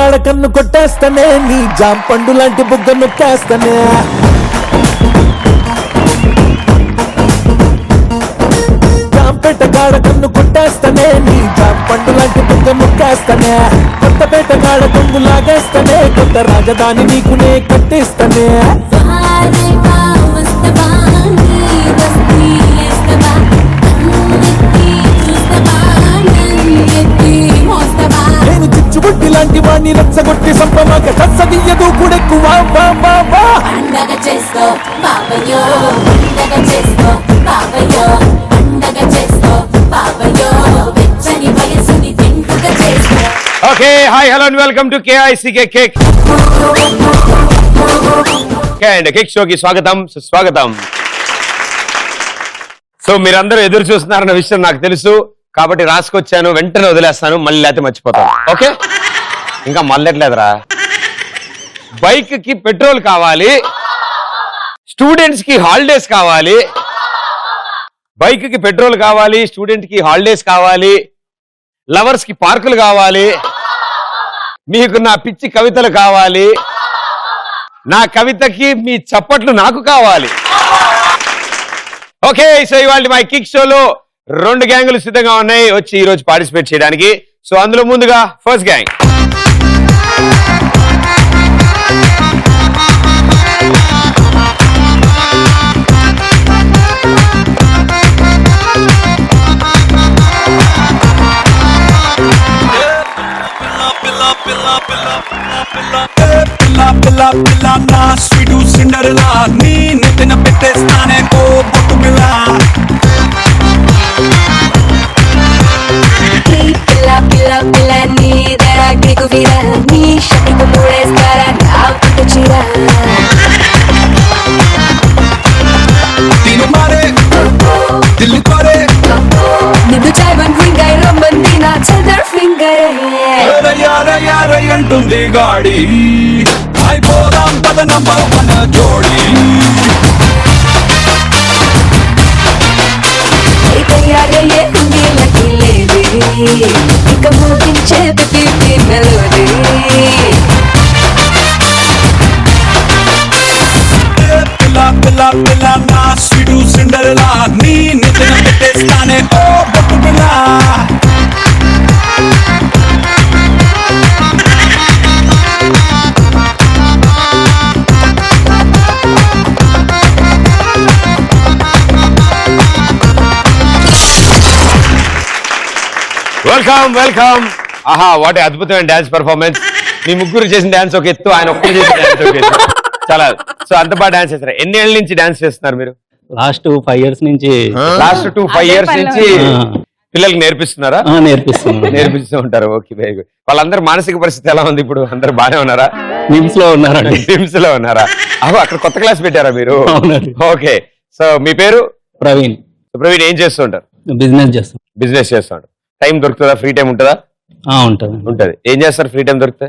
కాడ కన్ను కొట్టేస్తానే నీ జాం పండు లాంటి బుగ్గ నొక్కేస్తానే జాంపేట కాడ కన్ను కొట్టేస్తానే నీ జాం పండు లాంటి బుగ్గ నొక్కేస్తానే కొత్తపేట కాడ కొంగు లాగేస్తానే కొత్త రాజధాని నీకునే కట్టిస్తానే నేను చిచ్చుబుట్టి లాంటి వాణ్ణి రచ్చగొట్టి సంపమాక కచ్చదియ్యదు కూడెక్కువ okay hi hello and welcome to KICK cake and cake షోకి స్వాగతం సుస్వాగతం. సో మీరందరూ ఎదురు చూస్తున్నారన్న విషయం నాకు తెలుసు కాబట్టి రాసుకొచ్చాను, వెంటనే వదిలేస్తాను, మళ్ళీ లేకపోతే మర్చిపోతాను. ఓకే ఇంకా మళ్ళెట్లేదురా. బైక్ కి పెట్రోల్ కావాలి, స్టూడెంట్స్ కి హాలిడేస్ కావాలి. బైక్ కి పెట్రోల్ కావాలి, స్టూడెంట్ కి హాలిడేస్ కావాలి, లవర్స్ కి పార్కులు కావాలి, మీకు నా పిచ్చి కవితలు కావాలి, నా కవితకి మీ చప్పట్లు నాకు కావాలి. ఓకే సో ఇవాళ మా కిక్ షోలో 2 గ్యాంగులు సిద్ధంగా ఉన్నాయి వచ్చి ఈ రోజు పార్టిసిపేట్ చేయడానికి. సో అందులో ముందుగా ఫస్ట్ గ్యాంగ్. పిల్ల పిల్ల నా స్వీటు సిండర్లా నీ నెత్తిన పెట్టేస్తానే ఓ బొట్టు పిల్ల. పిల్ల పిల్ల పిల్ల నీ దగ్గరకు వీరా నీ షటికు మూడేస్తారా నా పుట్టు చీర. తిను మారే దిల్లు కోరే నిన్ను చాయ్వన్ ఫింగర్ రమ్మంది నా చదర్ ఫింగర్. యారయ్యారయ్యారయ్య అంటుంది గాడి అయిపోదాం పద నంబర్ 1 జోడి. తయారయ్యే ఉంది లకి లేది ఇక మోగించే పిపి మెలోడీ. పిల్ల పిల్ల పిల్ల నా స్వీటు సిండర్లా నీ నెత్తిన పెట్టేస్తానే ఓ బొట్టు పిల్ల. Welcome welcome. ఆహా వాట్ అద్భుతమైన డాన్స్ పర్ఫార్మెన్స్. మీ ముగ్గురు చేసిన డాన్స్ ఒక ఎత్తు, ఆయన ఒక్కరు చేసిన డాన్స్ ఒక ఎత్తు. చాలా సో అంత బాగా డాన్స్ చేస్తారు. ఎన్ని ఏళ్ళ నుంచి డాన్స్ చేస్తున్నారు మీరు? లాస్ట్ 5 years నుంచి. లాస్ట్ 5 years నుంచి పిల్లలకి నేర్పిస్తున్నారా? నేర్పిస్తూ ఉంటారు. Okay very good. వాళ్ళందరూ మానసిక పరిస్థితి ఎలా ఉంది ఇప్పుడు? అందరు బాగానే ఉన్నారా? నిమ్స్ లో ఉన్నారండి. నిమ్స్ లో ఉన్నారా? అక్కడ కొత్త క్లాస్ పెట్టారా మీరు? ఓకే సో మీ పేరు? ప్రవీణ్. ప్రవీణ్ ఏం చేస్తూ ఉంటారు? బిజినెస్ చేస్తాం. బిజినెస్ చేస్తూ ఉంటారు. టైం దొరుకుతుందా? ఫ్రీ టైం ఉంటుందా? ఉంటుంది. ఉంటది. ఏం చేస్తారు ఫ్రీ టైం దొరికితే?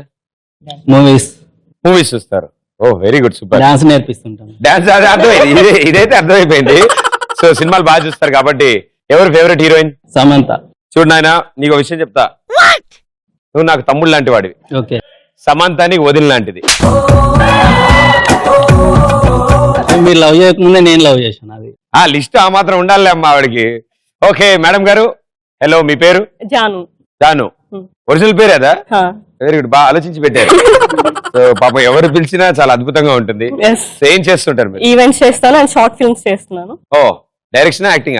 మూవీస్ చూస్తారు. Oh very good super. Dance నేర్పిస్తుంటాను. డాన్స్ అర్థమైంది, ఇదైతే అర్థమైపోయింది. సో సినిమాలు బాగా చూస్తారు కాబట్టి ఎవరు ఫేవరెట్ హీరోయిన్? సమంత. చూడు నాయన నీకు విషయం చెప్తా, నువ్వు నాకు తమ్ముడు లాంటి వాడివి. ఓకే. సమంత నీకు వదిన లాంటిది. మీరు లవ్ చేయకముందే నేను లవ్ చేశాను. అది ఆ లిస్ట్ ఆ మాత్రం ఉండాలి అమ్మా ఆవిడకి. ఓకే మేడం గారు హలో, మీ పేరు? జాను. జాను ఒరిజినల్ పేరు అదా? వెరీ గుడ్, బాగా ఆలోచించి పెట్టారు. సో పాపం ఎవరు పిలిచినా చాలా అద్భుతంగా ఉంటుంది. ఏం చేస్తుంటారు మీరు? ఈవెంట్స్ చేస్తాను అండ్ షార్ట్ ఫిల్మ్స్ చేస్తున్నాను. ఓ డైరెక్షన్ యాక్టింగ్?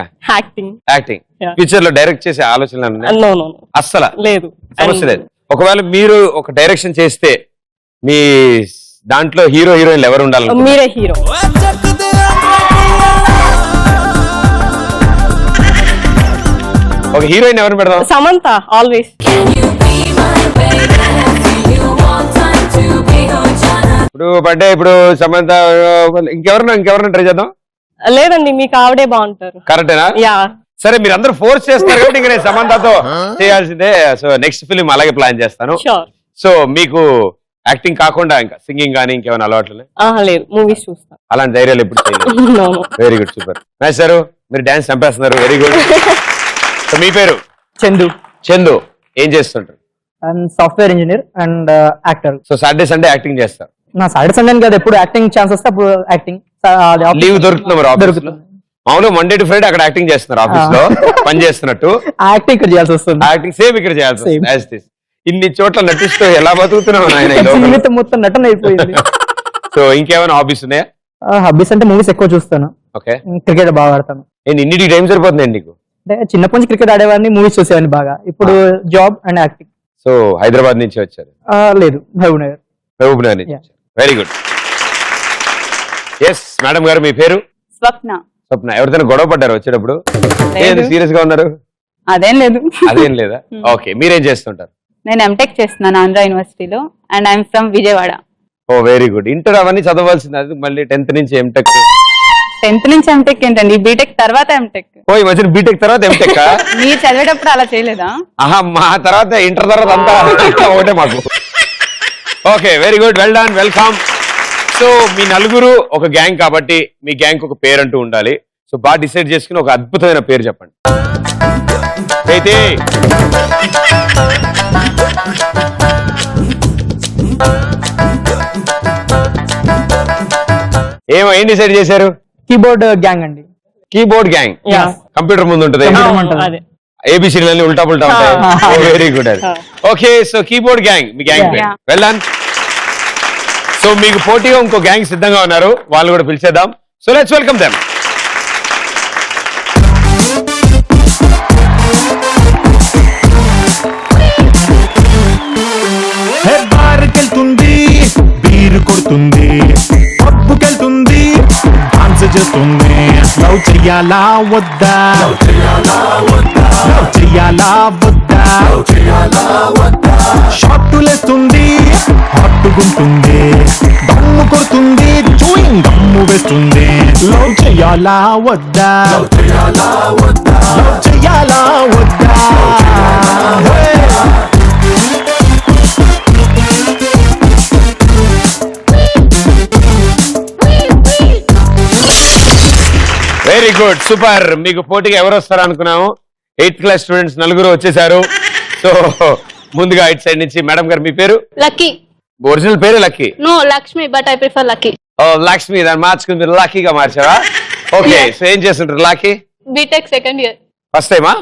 యాక్టింగ్. ఫ్యూచర్ లో డైరెక్ట్ చేసే ఆలోచనలు అస్సలు లేదు, సమస్య లేదు. ఒకవేళ మీరు ఒక డైరెక్షన్ చేస్తే మీ దాంట్లో హీరో హీరోయిన్లు ఎవరు ఉండాలి? మీరే హీరో. ఒక హీరోయిన్ ఎవరు పెడదాం? సమంత ఆల్వేస్. ఇప్పుడు అంటే ఇప్పుడు సమంత ఇంకెవరన్నా ట్రై చేద్దాం. లేదండి మీకు ఆవిడే బాగుంటారు. కరెక్టేనా? యా. సరే మీరు అందరూ ఫోర్స్ చేస్తారు కాబట్టి ఇంకా నేను సమంతతో చేయాల్సిందే. సో నెక్స్ట్ ఫిలిం అలాగే ప్లాన్ చేస్తాను. సో మీకు యాక్టింగ్ కాకుండా ఇంకా సింగింగ్ కానీ ఇంకేమైనా అలవాట్లు? లేదు, మూవీస్ చూస్తాను. అలాంటి ధైర్యాలు ఎప్పుడు చేయలేదు. Very good super. మేస్టారు మీరు డాన్స్ చంపేస్తున్నారు. Very good. సో మీ పేరు? చందు. చందు ఏం చేస్తుంటారు? And software engineer and actor. So Saturday Sunday acting చేస్తారు. నా సాటర్డే సండే కదా, ఎప్పుడు యాక్టింగ్ ఛాన్స్ వస్తే అప్పుడు యాక్టింగ్. లీవ్ దొరుకుతుంది మరి ఆఫీస్ లో? దొరుకుతుంది. మామూలుగా మండే టు ఫ్రైడే అక్కడ యాక్టింగ్ చేస్తున్నారు ఆఫీస్ లో పని చేస్తున్నట్టు. యాక్టింగ్ ఇక్కడ చేయాల్సి వస్తుంది. యాక్టింగ్ సేమ్ ఇక్కడ చేయాల్సి వస్తుంది. As it is. ఇన్ని చోట్ల నటిస్తూ ఎలా బతుకుతున్నావు నాయన ఈ లోకంలో? జీవితం మొత్తం నటన అయిపోయింది. సో ఇంకేమైనా హాబీస్ ఉన్నాయా? హాబీస్ అంటే మూవీస్ ఎక్కువ చూస్తాను, ఓకే. క్రికెట్ బాగా ఆడతాను. ఇన్నిటికి టైం సరిపోతుంది నీకు? అంటే చిన్నప్పటి నుంచి క్రికెట్ ఆడేవాడిని, మూవీస్ చూసేవాడిని బాగా. ఇప్పుడు job and acting. So Hyderabad నుంచి వచ్చారు? లేదు, మహబూబ్నగర్. మహబూబ్నగర్ నుంచి. Very good. ఎస్ మేడం గారు, మీ పేరు? స్వప్న. స్వప్న. ఎవరిదైనా గొడవ పడ్డారు వచ్చేటప్పుడు? ఏది సీరియస్ గా ఉన్నారు? అదేం లేదు. అదేం లేదా? ఓకే. మీరేం చేస్తుంటారు? నేను ఎంటెక్ చేస్తున్నాను ఆంధ్ర యూనివర్సిటీలో and I'm from Vijayawada. Oh very good. Inter అవన్నీ చదవాల్సింది, అది మళ్ళీ 10th నుంచి ఎంటెక్. 10th నుంచి ఎంటెక్ ఏంటండి? బీటెక్ తర్వాత ఎంటెక్. ఓ ఈ మధ్యన బీటెక్ తర్వాత ఎంటెక్? మీరు చదివేటప్పుడు అలా చేయలేదా? ఆహా, మా తర్వాత ఇంటర్ తర్వాత అంతా ఒకటే మాకు. Okay, very good, well done, welcome. So మీ నలుగురు ఒక గ్యాంగ్ కాబట్టి మీ గ్యాంగ్ ఒక పేరు అంటూ ఉండాలి. సో బాగా డిసైడ్ చేసుకుని ఒక అద్భుతమైన పేరు చెప్పండి. అయితే ఏం డిసైడ్ చేశారు? కీబోర్డ్ గ్యాంగ్ అండి. Keyboard gang. కంప్యూటర్ ముందు ఉంటుంది, అదే ఏబిసిడీలన్నీ ఉల్టా పుల్టా ఉంటాయి. Very good. అది ఓకే. సో కీబోర్డ్ గ్యాంగ్ మీ గ్యాంగ్ పేరు. Well done. సో మీకు పోటీగా ఇంకో గ్యాంగ్ సిద్ధంగా ఉన్నారు, వాళ్ళు కూడా పిలిచేద్దాం. So let's welcome them. బార్కెళ్తుంది, బీరు కొడుతుంది, పబ్బుకెళ్తుంది, డాన్స్ చేస్తుంది. లవ్ చెయ్యాలా వద్దా? లవ్ చెయ్యాలా వద్దా? షార్టులేస్తుంది, హట్టుకుంటుంది, దమ్ము కొడుతుంది, చూయింగ్ దమ్ము వేస్తుంది. లవ్ చెయ్యాలా వద్దా? లవ్ చెయ్యాలా వద్దా? Very good, super. మీకు పోటీగా ఎవరు వస్తారు అనుకున్నాము? 8th క్లాస్ స్టూడెంట్స్ నలుగురు వచ్చేసారు. సో ముందుగా ఇటు సైడ్ నుంచి మేడం గారు, మీ పేరు? లక్కీ. ఒరిజినల్ పేరు Lucky? No, Lakshmi, but I prefer Lucky. Oh Lakshmi, దాన్ని మార్చుకుని మీరు లక్కీగా మార్చారా? ఓకే. సో ఏం చేస్తుంటారు Lucky? BTech second year. First టైమా?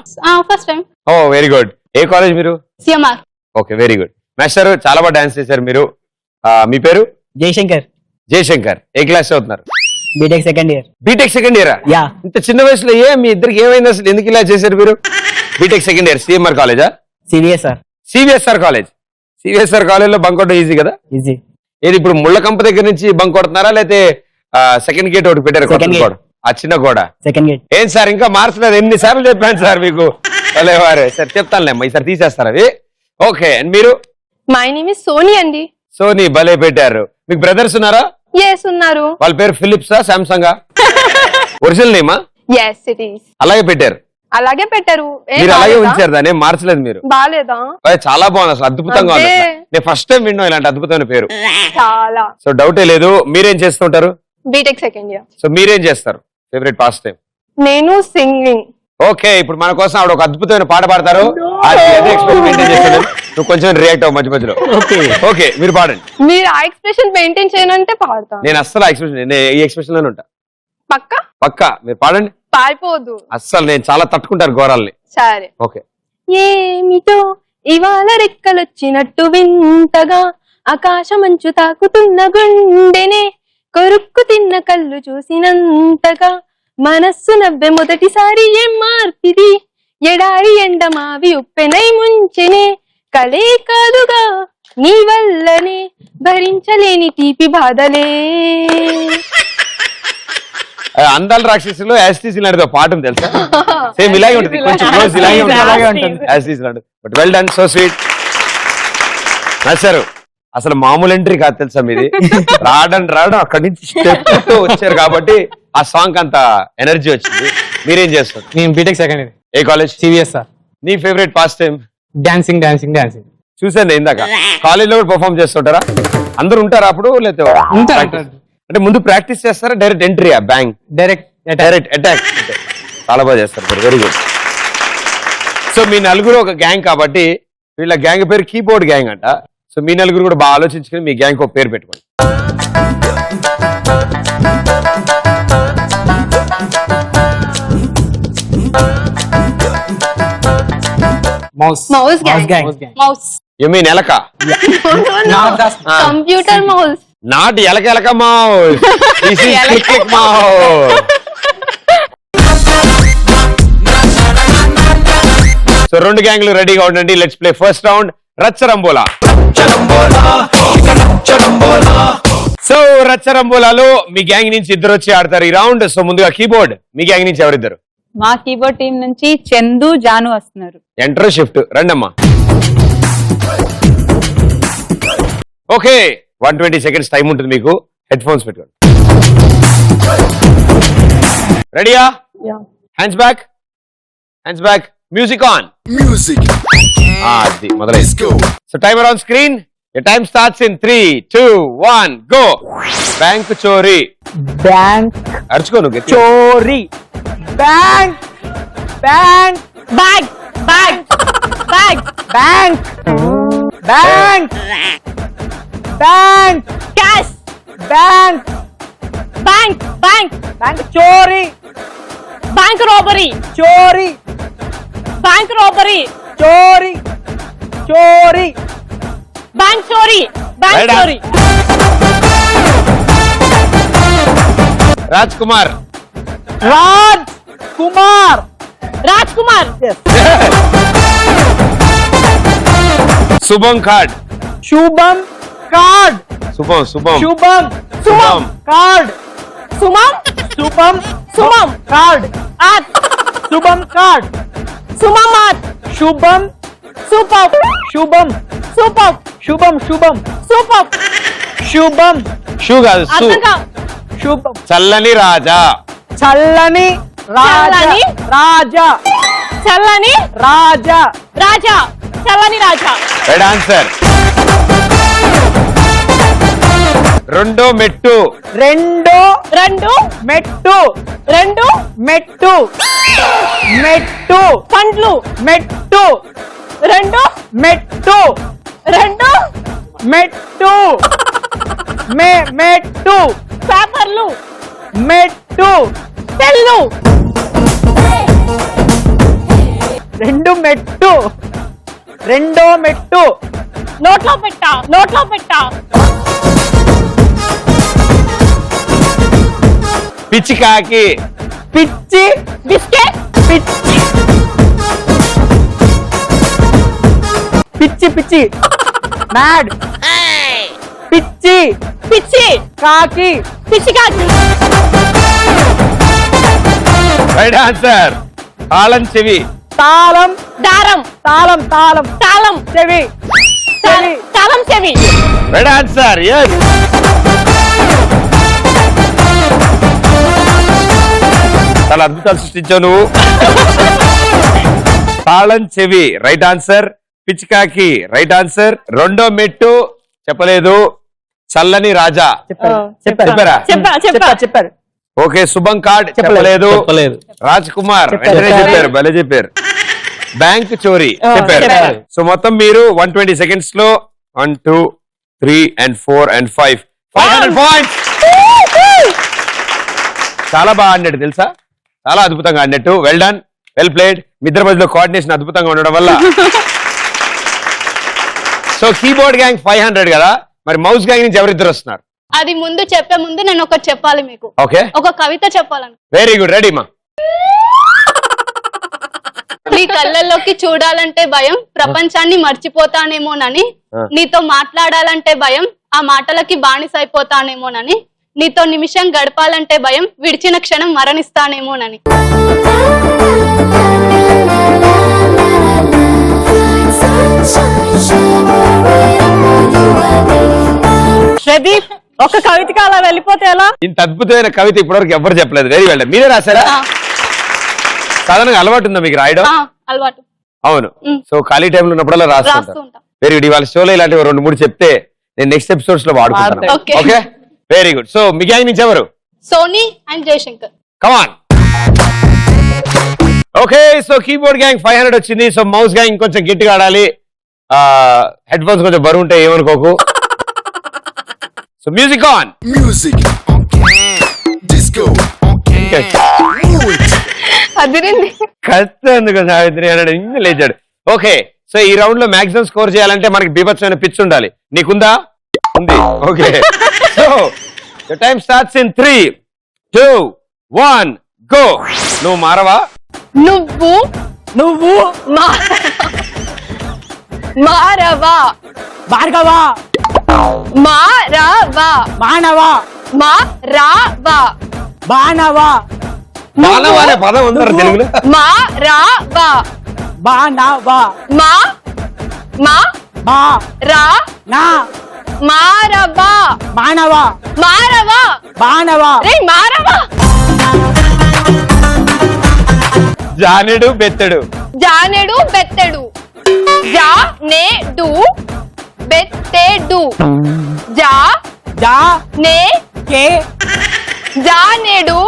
First time. Oh very good. ఏ కాలేజ్ మీరు? CMR. Okay, very good. Master చాలా బాగా డాన్స్ చేశారు మీరు. మీ పేరు? జయశంకర్. జయశంకర్. ఏ క్లాస్ చదువుతున్నారు? BTech second year. BTech second year? Yeah. ఇంత చిన్న వయసులో మీ ఇద్దరికి ఏమైంది అసలు? ఎందుకు ఇలా చేశారు మీరు? బీటెక్ సెకండ్ ఇయర్ సిఎంఆర్ కాలేజా? CVSR. CVSR college. CVSR college లో బంక్ కొట్టడం ఈజీ కదా? ఈజీ. ఏది ఇప్పుడు ముళ్ళ కంప దగ్గర నుంచి బంక్ కొడుతున్నారా, లేకపోతే సెకండ్ గేట్ ఒకటి పెట్టారు గోడ, ఆ చిన్న గోడ? Second gate. ఏం సార్ ఇంకా మార్చలేదు? ఎన్నిసార్లు చెప్పాను సార్ మీకు? వారే సార్ చెప్తానులేమ్మా, ఈసారి తీసేస్తారు అవి. ఓకే. మీరు? మై నేమ్ ఇస్ సోనీ అండి. సోనీ. భలే పెట్టారు. మీకు బ్రదర్స్ ఉన్నారా? ఎస్ ఉన్నారు. వాళ్ళ పేరు ఫిలిప్సా, సామ్సంగా? ఒరిజినల్ నేమా? Yes it is. అలాగే పెట్టారు? అలాగే పెట్టారు. మీరు అలాగే ఉంచారు, దాన్ని ఏం మార్చలేదు మీరు? బాలేదా? చాలా బాగుంది, అసలు అద్భుతంగా ఉంది. నేను ఫస్ట్ టైం విన్నాను ఇలాంటి అద్భుతమైన పేరు. చాలా. సో డౌటే లేదు. మీరేం చేస్తుంటారు? BTech second year. సో మీరేం చేస్తారు? Favourite past time? నేను సింగింగ్. ఓకే. ఇప్పుడు మన కోసం ఆవిడ ఒక అద్భుతమైన పాట పాడతారు. అదే ఎక్స్ప్రెషన్ మెయింటైన్ చేస్తాను. నువ్వు కొంచెం రియాక్ట్ అవ్వ మధ్య మధ్యలో. ఓకే, మీరు పాడండి. మీరు ఆ ఎక్స్ప్రెషన్ మెయింటైన్ చేయనంటే పాడతాను. నేను అస్సలు ఎక్స్ప్రెషన్, ఈ ఎక్స్ప్రెషన్ లోనే ఉంటా. పక్కా? పక్కా. మీరు పాడండి. పారిపోదు. అస్సలు నేను చాలా తట్టుకుంటారు ఘోరాల్ని. సరే. ఓకే. ఏమిటో ఇవాళ రెక్కలొచ్చినట్టు వింతగా ఆకాశమంచు తాకుతున్న గుండెనే కొరుక్కు తిన్న కళ్ళు చూసినంతగా మనస్సు నవ్వే మొదటిసారి ఏం మార్పిది ఎడారి ఎండ మావి ఉప్పెనై ముంచెనే కలే కాదుగా నీ వల్లనే భరించలేని తీపి బాధలే. అందాల రాక్షసులో యాస్టీస్ లాంటిది పాట ఉంది తెలుసా? సేమ్ ఇలాగే ఉంటుంది, కొంచెం క్లోజ్ ఇలాగే ఉంటుంది, యాస్టీస్ లాంటిది. But well done, so sweet. నచ్చారు. అసలు మామూలు ఎంట్రీ కాదు తెలుసా మీది. రావడం అక్కడి నుంచి స్టెప్ వచ్చారు కాబట్టి ఆ సాంగ్ అంత ఎనర్జీ వచ్చింది. మీరేం చేస్తారు? నేను బీటెక్ సెకండ్ ఇయర్. ఏ కాలేజ్? సివిఎస్ఆర్. నీ ఫేవరెట్ పాస్ట్ టైం? డాన్సింగ్. చూసాను ఇందాక. కాలేజ్ లో కూడా పర్ఫార్మ్ చేస్తుంటారా? అందరు ఉంటారా అప్పుడు? లేకపోతే అంటే ముందు ప్రాక్టీస్ చేస్తారా, డైరెక్ట్ ఎంట్రీయా? Bang direct attack. చాలా బాగా చేస్తారు. Very good. సో మీ నలుగురు ఒక గ్యాంగ్ కాబట్టి వీళ్ళ గ్యాంగ్ పేరు కీబోర్డ్ గ్యాంగ్ అంట. సో మీ నలుగురు కూడా బాగా ఆలోచించుకుని మీ గ్యాంగ్ ఒక పేరు పెట్టుకోండి. Mouse mouse mouse gang gang mouse you mean ఎలక? కంప్యూటర్ మౌస్ నాట్ ఎలక ఎలక mouse. This is click click mouse. So రెండు గ్యాంగ్లు రెడీగా ఉండండి. లెట్స్ ప్లే ఫస్ట్ రౌండ్ రచ్చరంబోలా. సో రచ్చరంబోలాలో మీ గ్యాంగ్ నుంచి ఇద్దరు వచ్చి ఆడతారు ఈ రౌండ్. సో ముందుగా కీబోర్డ్, మీ గ్యాంగ్ నుంచి ఎవరిద్దరు? మా కీబోర్డ్ టీం నుంచి చందు, జాను వస్తున్నారు. ఎంటర్ షిఫ్ట్ రండమ్మా. ఓకే 120 seconds టైం ఉంటుంది మీకు. హెడ్ ఫోన్స్ పెట్టుకోండి. రెడీయా? Hands back, hands back, music on. అది మొదలైంది. So timer on screen. Your time starts in 3, 2, 1, go. Bank చోరీ. బ్యాంక్ అరుచుకో నువ్వు గట్టిగా. చోరీ. Bank bank bag bag bag bank bank bank cash bank bank bank bank చోరీ bank robbery చోరీ bank robbery చోరీ చోరీ బ్యాంక్ చోరీ బ్యాంక్ Right on. చోరీ రాజ్ కుమార్. రాజ్ కుమార్. రాజ్ కుమార్ శుభం కార్డ్. శుభం కార్డ్. శుభం శుభం శుభం శుభం కార్డ్. సుమం శుభం సుమం కార్డ్. ఆత్ శుభం కార్డ్. సుమమాత్ శుభం సూపర్ శుభం సూపర్ శుభం శుభం సూపర్ శుభం షూ కాదు సు. అర్థంగా శుభం చల్లని రాజా. చల్లని రాజా. చల్లని రాజా చల్లని రాజా రాజా చల్లని రాజా రైట్ ఆన్సర్. రెండో మెట్టు. రెండో రెండు మెట్టు రెండు మెట్టు మెట్టు పండ్లు మెట్టు రెండు మెట్టు రెండు మెట్టు మెట్టు పేపర్లు మెట్టు పెళ్ళు రెండు మెట్టు రెండో మెట్టు నోట్లో పెట్టా నోట్లో పెట్టా పిచ్చికాకి. పిచ్చి బిస్కెట్ పిచ్చి పిచ్చి పిచ్చి మ్యాడ్ పిచ్చి పిచ్చి కాకి పిచ్చి కాకి రైట్ ఆన్సర్. తాళం చెవి. తాళం దారం తాళం తాళం తాళం చెవి చెవి తాళం చెవి రైట్ ఆన్సర్. ఎస్. చాలా అద్భుతాలు సృష్టించావు నువ్వు. తాళం చెవి రైట్ ఆన్సర్. పిచ్చికాకి రైట్ ఆన్సర్. రెండో మెట్టు చెప్పలేదు. చల్లని రాజా చెప్పారు చెప్పారా? చెప్పారు ఓకే. శుభం కార్డ్ చెప్పలేదు. చెప్పలేదు. రాజ్ కుమార్ చెప్పారు. వెంటనే చెప్పారు. భలే చెప్పారు. బ్యాంక్ చోరీ చెప్పారు. చెప్పారు. సో మొత్తం మీరు 120 seconds లో 1, 2, 3 and 4 and 5 500 points. చాలా బాగా ఆడినట్టు తెలుసా, చాలా అద్భుతంగా ఆడినట్టు. Well done, well played. మీ ఇద్దరి మధ్యలో కోఆర్డినేషన్ అద్భుతంగా ఉండడం వల్ల. సో కీబోర్డ్ గ్యాంగ్ 500 కదా, మరి మౌస్ గ్యాంగ్ నుంచి ఎవరిద్దరు వస్తున్నారు? అది ముందు చెప్పే ముందు నేను ఒకటి చెప్పాలి మీకు. ఓకే, ఒక కవిత చెప్పాలను. వెరీ గుడ్, రెడీ మా. నీ కళ్ళల్లోకి చూడాలంటే భయం, ప్రపంచాన్ని మర్చిపోతానేమోనని. నీతో మాట్లాడాలంటే భయం, ఆ మాటలకి బానిసైపోతానేమోనని. నీతో నిమిషం గడపాలంటే భయం, విడిచిన క్షణం మరణిస్తానేమోనని. ప్రదీప్, ఒక కవితకి అలా వెళ్ళిపోతే ఎలా? ఇంత అద్భుతమైన కవిత ఇప్పటివరకు ఎవరు చెప్పలేదు. Very well. మీరే రాశారా? సాధారణంగా అలవాటు ఉందా మీకు రాయడం? అలవాటు. అవును. సో ఖాళీ టైంలో ఉన్నప్పుడల్లా రాస్తూ రాస్తూ ఉంటా. Very good. ఇవాళ షోలో ఇలాంటివి 2-3 చెప్తే నేను నెక్స్ట్ ఎపిసోడ్స్ లో వాడుకుంటాను. Okay. Okay, very good. So మీ గ్యాంగ్ నుంచి ఎవరు? Sony and Jayashankar. Come on. Okay, so keyboard gang 500 వచ్చింది. సో మౌస్ గ్యాంగ్ కొంచెం గట్టిగా ఆడాలి. హెడ్ ఫోన్స్ కొంచెం బరువు ఉంటాయి, ఏమనుకోకు. So music on. Music. Disco. అదిరింది. కష్టం ఎందుకు సావిత్రి అన్నాడు, ఇంకా లేచాడు. ఓకే, సో ఈ రౌండ్ లో మాక్సిమం స్కోర్ చేయాలంటే మనకి బీభత్సమైన పిచ్ ఉండాలి. నీకుందా? ఉంది. Okay, so time starts in 3, 2, 1 go. నువ్వు మారవా? నువ్వు మారవా. భార్గవా మారవా. మానవా మారవా. బాణవా మానవ అనే పదం ఉందరా తెలుగులో? మారవా. బాణవా మా మా బా రా నా మారవా. మానవా మారవా. బాణవా రే మారవా. జానెడు బెత్తడు. జానెడు బెత్తెడు. జానెడు బెత్తెడు. జా జా నే కే జానెడు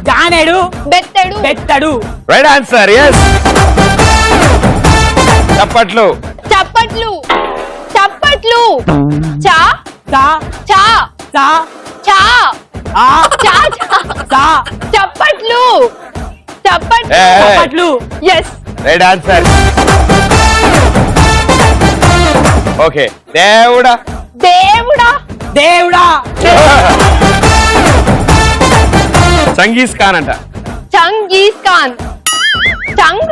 జానెడు బెత్తెడు. బెత్తడు. Right answer. ఎస్. చప్పట్లు. చప్పట్లు. చప్పట్లు. చా సా చా సా చా ఆ చా చా. సా చప్పట్లు. చప్పట్లు. ఏయ్. చప్పట్లు. ఎస్. Right answer. ఓకే, దేవుడా. దేవుడా. దేవుడా సంగీస్ ఖాన్ అంట. చంగీస్ ఖాన్. చంగ్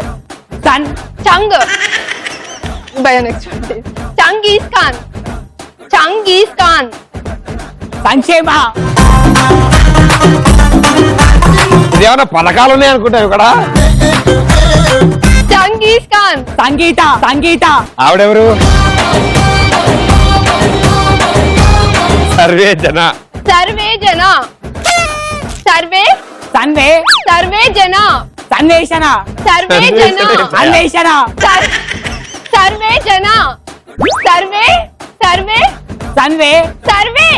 సన్ చంగ్. భయం నెక్స్ట్. చంగీస్ ఖాన్. చంగీస్ ఖాన్. సంక్షేమ ఇదేమన్నా పథకాలు ఉన్నాయి అనుకుంటావు ఇక్కడ. చంగీస్ ఖాన్. సంగీత సంగీత ఆవిడెవరు? సర్వే జన. సర్వే జన. సర్వే సన్వే సర్వే జన. సన్వేషణ సర్వే జన. అన్వేషణ సర్వే జన. సర్వే సర్వే సన్వే సర్వే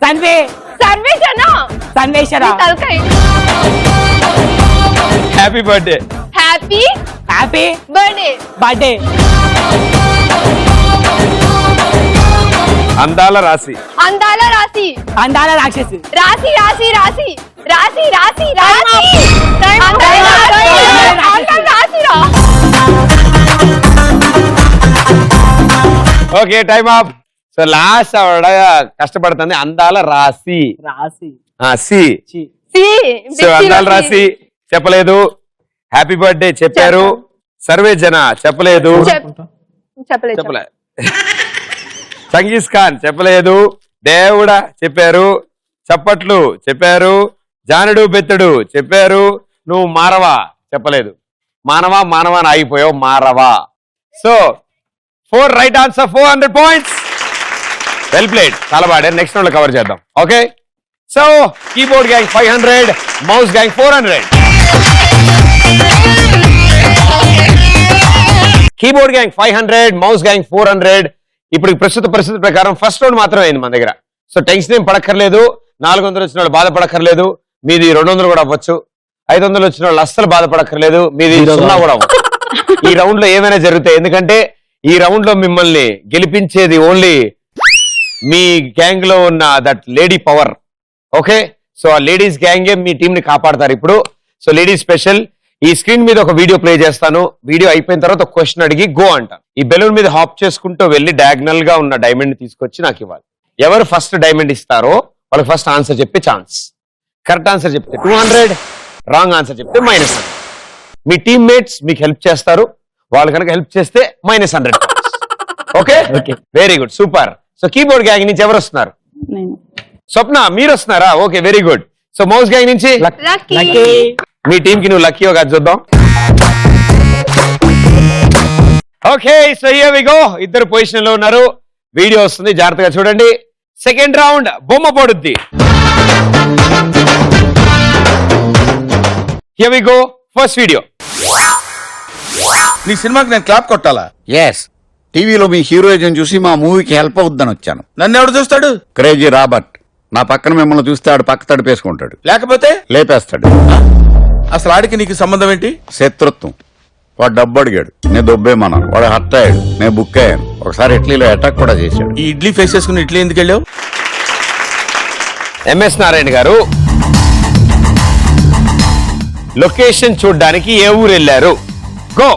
సన్వే సర్వే జన. సన్వేషణ తలకాయ. Happy birthday. Happy happy birthday. Birthday. అందాల రాశి. అందాల రాశి. అందాల రాక్షసి రాశి రాశి రాశి రాశి రాశి రాశి. అందాల రాశి. అందాల రాశి రా. Okay, time of. So last ఆవిడ కష్టపడుతుంది. అందాల రాశి. రాశి సి. చి సి. సో అందాల రాశి చెప్పలేదు. హ్యాపీ బర్త్డే చెప్పారు. సర్వే జన చెప్పలేదు. చెప్పలేదు. చెప్పలే. సంగీస్ ఖాన్ చెప్పలేదు. దేవుడా చెప్పారు. చప్పట్లు చెప్పారు. జానుడు బెత్తడు చెప్పారు. నువ్వు మారవా చెప్పలేదు. మానవా మానవా అని ఆగిపోయావు. మారవా. So 4 right answer, 400 points. Well played, చాలా బాగా. నెక్స్ట్ రౌండ్ లో కవర్ చేద్దాం. Okay, so keyboard gang 500, mouse gang 400. Keyboard gang 500, mouse gang 400. ఇప్పుడు ప్రస్తుత పరిస్థితి ప్రకారం ఫస్ట్ రౌండ్ మాత్రమే అయింది మన దగ్గర. సో టెన్షన్ ఏం పడక్కర్లేదు. 400 వచ్చిన వాళ్ళు బాధపడక్కర్లేదు. మీది 200 కూడా అవ్వచ్చు. 500 వచ్చిన వాళ్ళు అస్సలు బాధపడక్కర్లేదు. మీది 0 కూడా అవ్వచ్చు. ఈ రౌండ్ లో ఏమైనా జరుగుతాయి. ఎందుకంటే ఈ రౌండ్ లో మిమ్మల్ని గెలిపించేది ఓన్లీ మీ గ్యాంగ్ లో ఉన్న that lady power. Okay, so ఆ లేడీస్ గ్యాంగే మీ టీం ని కాపాడతారు ఇప్పుడు. So ladies special. ఈ స్క్రీన్ మీద ఒక వీడియో ప్లే చేస్తాను. వీడియో అయిపోయిన తర్వాత ఒక క్వశ్చన్ అడిగి గో అంటాను. ఈ బెలూన్ మీద హాప్ చేసుకుంటూ వెళ్ళి డయాగ్నల్ గా ఉన్న డైమండ్ తీసుకొచ్చి నాకు ఇవ్వాలి. ఎవరు ఫస్ట్ డైమండ్ ఇస్తారో వాళ్ళకి ఫస్ట్ ఆన్సర్ చెప్పే ఛాన్స్. కరెక్ట్ ఆన్సర్ చెప్తే 200, రాంగ్ ఆన్సర్ చెప్తే -100. మీ టీమ్మేట్స్ మీకు హెల్ప్ చేస్తారు. వాళ్ళు కనుక హెల్ప్ చేస్తే -100. Okay, very good, super. So keyboard gang నుంచి ఎవరు వస్తున్నారు? నేను స్వప్న మీరు వస్తున్నారా? Okay, very good. So mouse gang నుంచి లక్కీ. మీ టీం కి నువ్వు లక్కీ ఒక చూద్దాం. Okay, so here we go. ఇద్దరు పొజిషన్ లో ఉన్నారు. వీడియో వస్తుంది, జాగ్రత్తగా చూడండి. సెకండ్ రౌండ్ బొమ్మ పడుద్ది. Here we go. First video. నీ సినిమాకి నేను క్లాప్ కొట్టాలా? ఎస్, టీవీలో మీ హీరోయిజం చూసి మా మూవీకి హెల్ప్ అవుద్దని వచ్చాను. నన్ను ఎవడు చూస్తాడు? Crazy Robert. నా పక్కన మిమ్మల్ని చూస్తే ఆడు పక్క తడిపేసుకుంటాడు, లేకపోతే లేపేస్తాడు. అసలు ఆడికి నీకు సంబంధం ఏంటి? శత్రుత్వం. వాడు డబ్బు అడిగాడు, నేను దొబ్బేమన్నాను. వాడు హర్ట్ అయ్యాడు, నేను బుక్ అయ్యాను. ఒకసారి ఇడ్లీలో అటాక్ కూడా చేశాడు. ఈ ఇడ్లీ ఫేస్ చేసుకుని ఇడ్లీ ఎందుకు వెళ్ళావు? ఎంఎస్ నారాయణ గారు లొకేషన్ చూడ్డానికి ఏ ఊరు వెళ్ళారు? గో.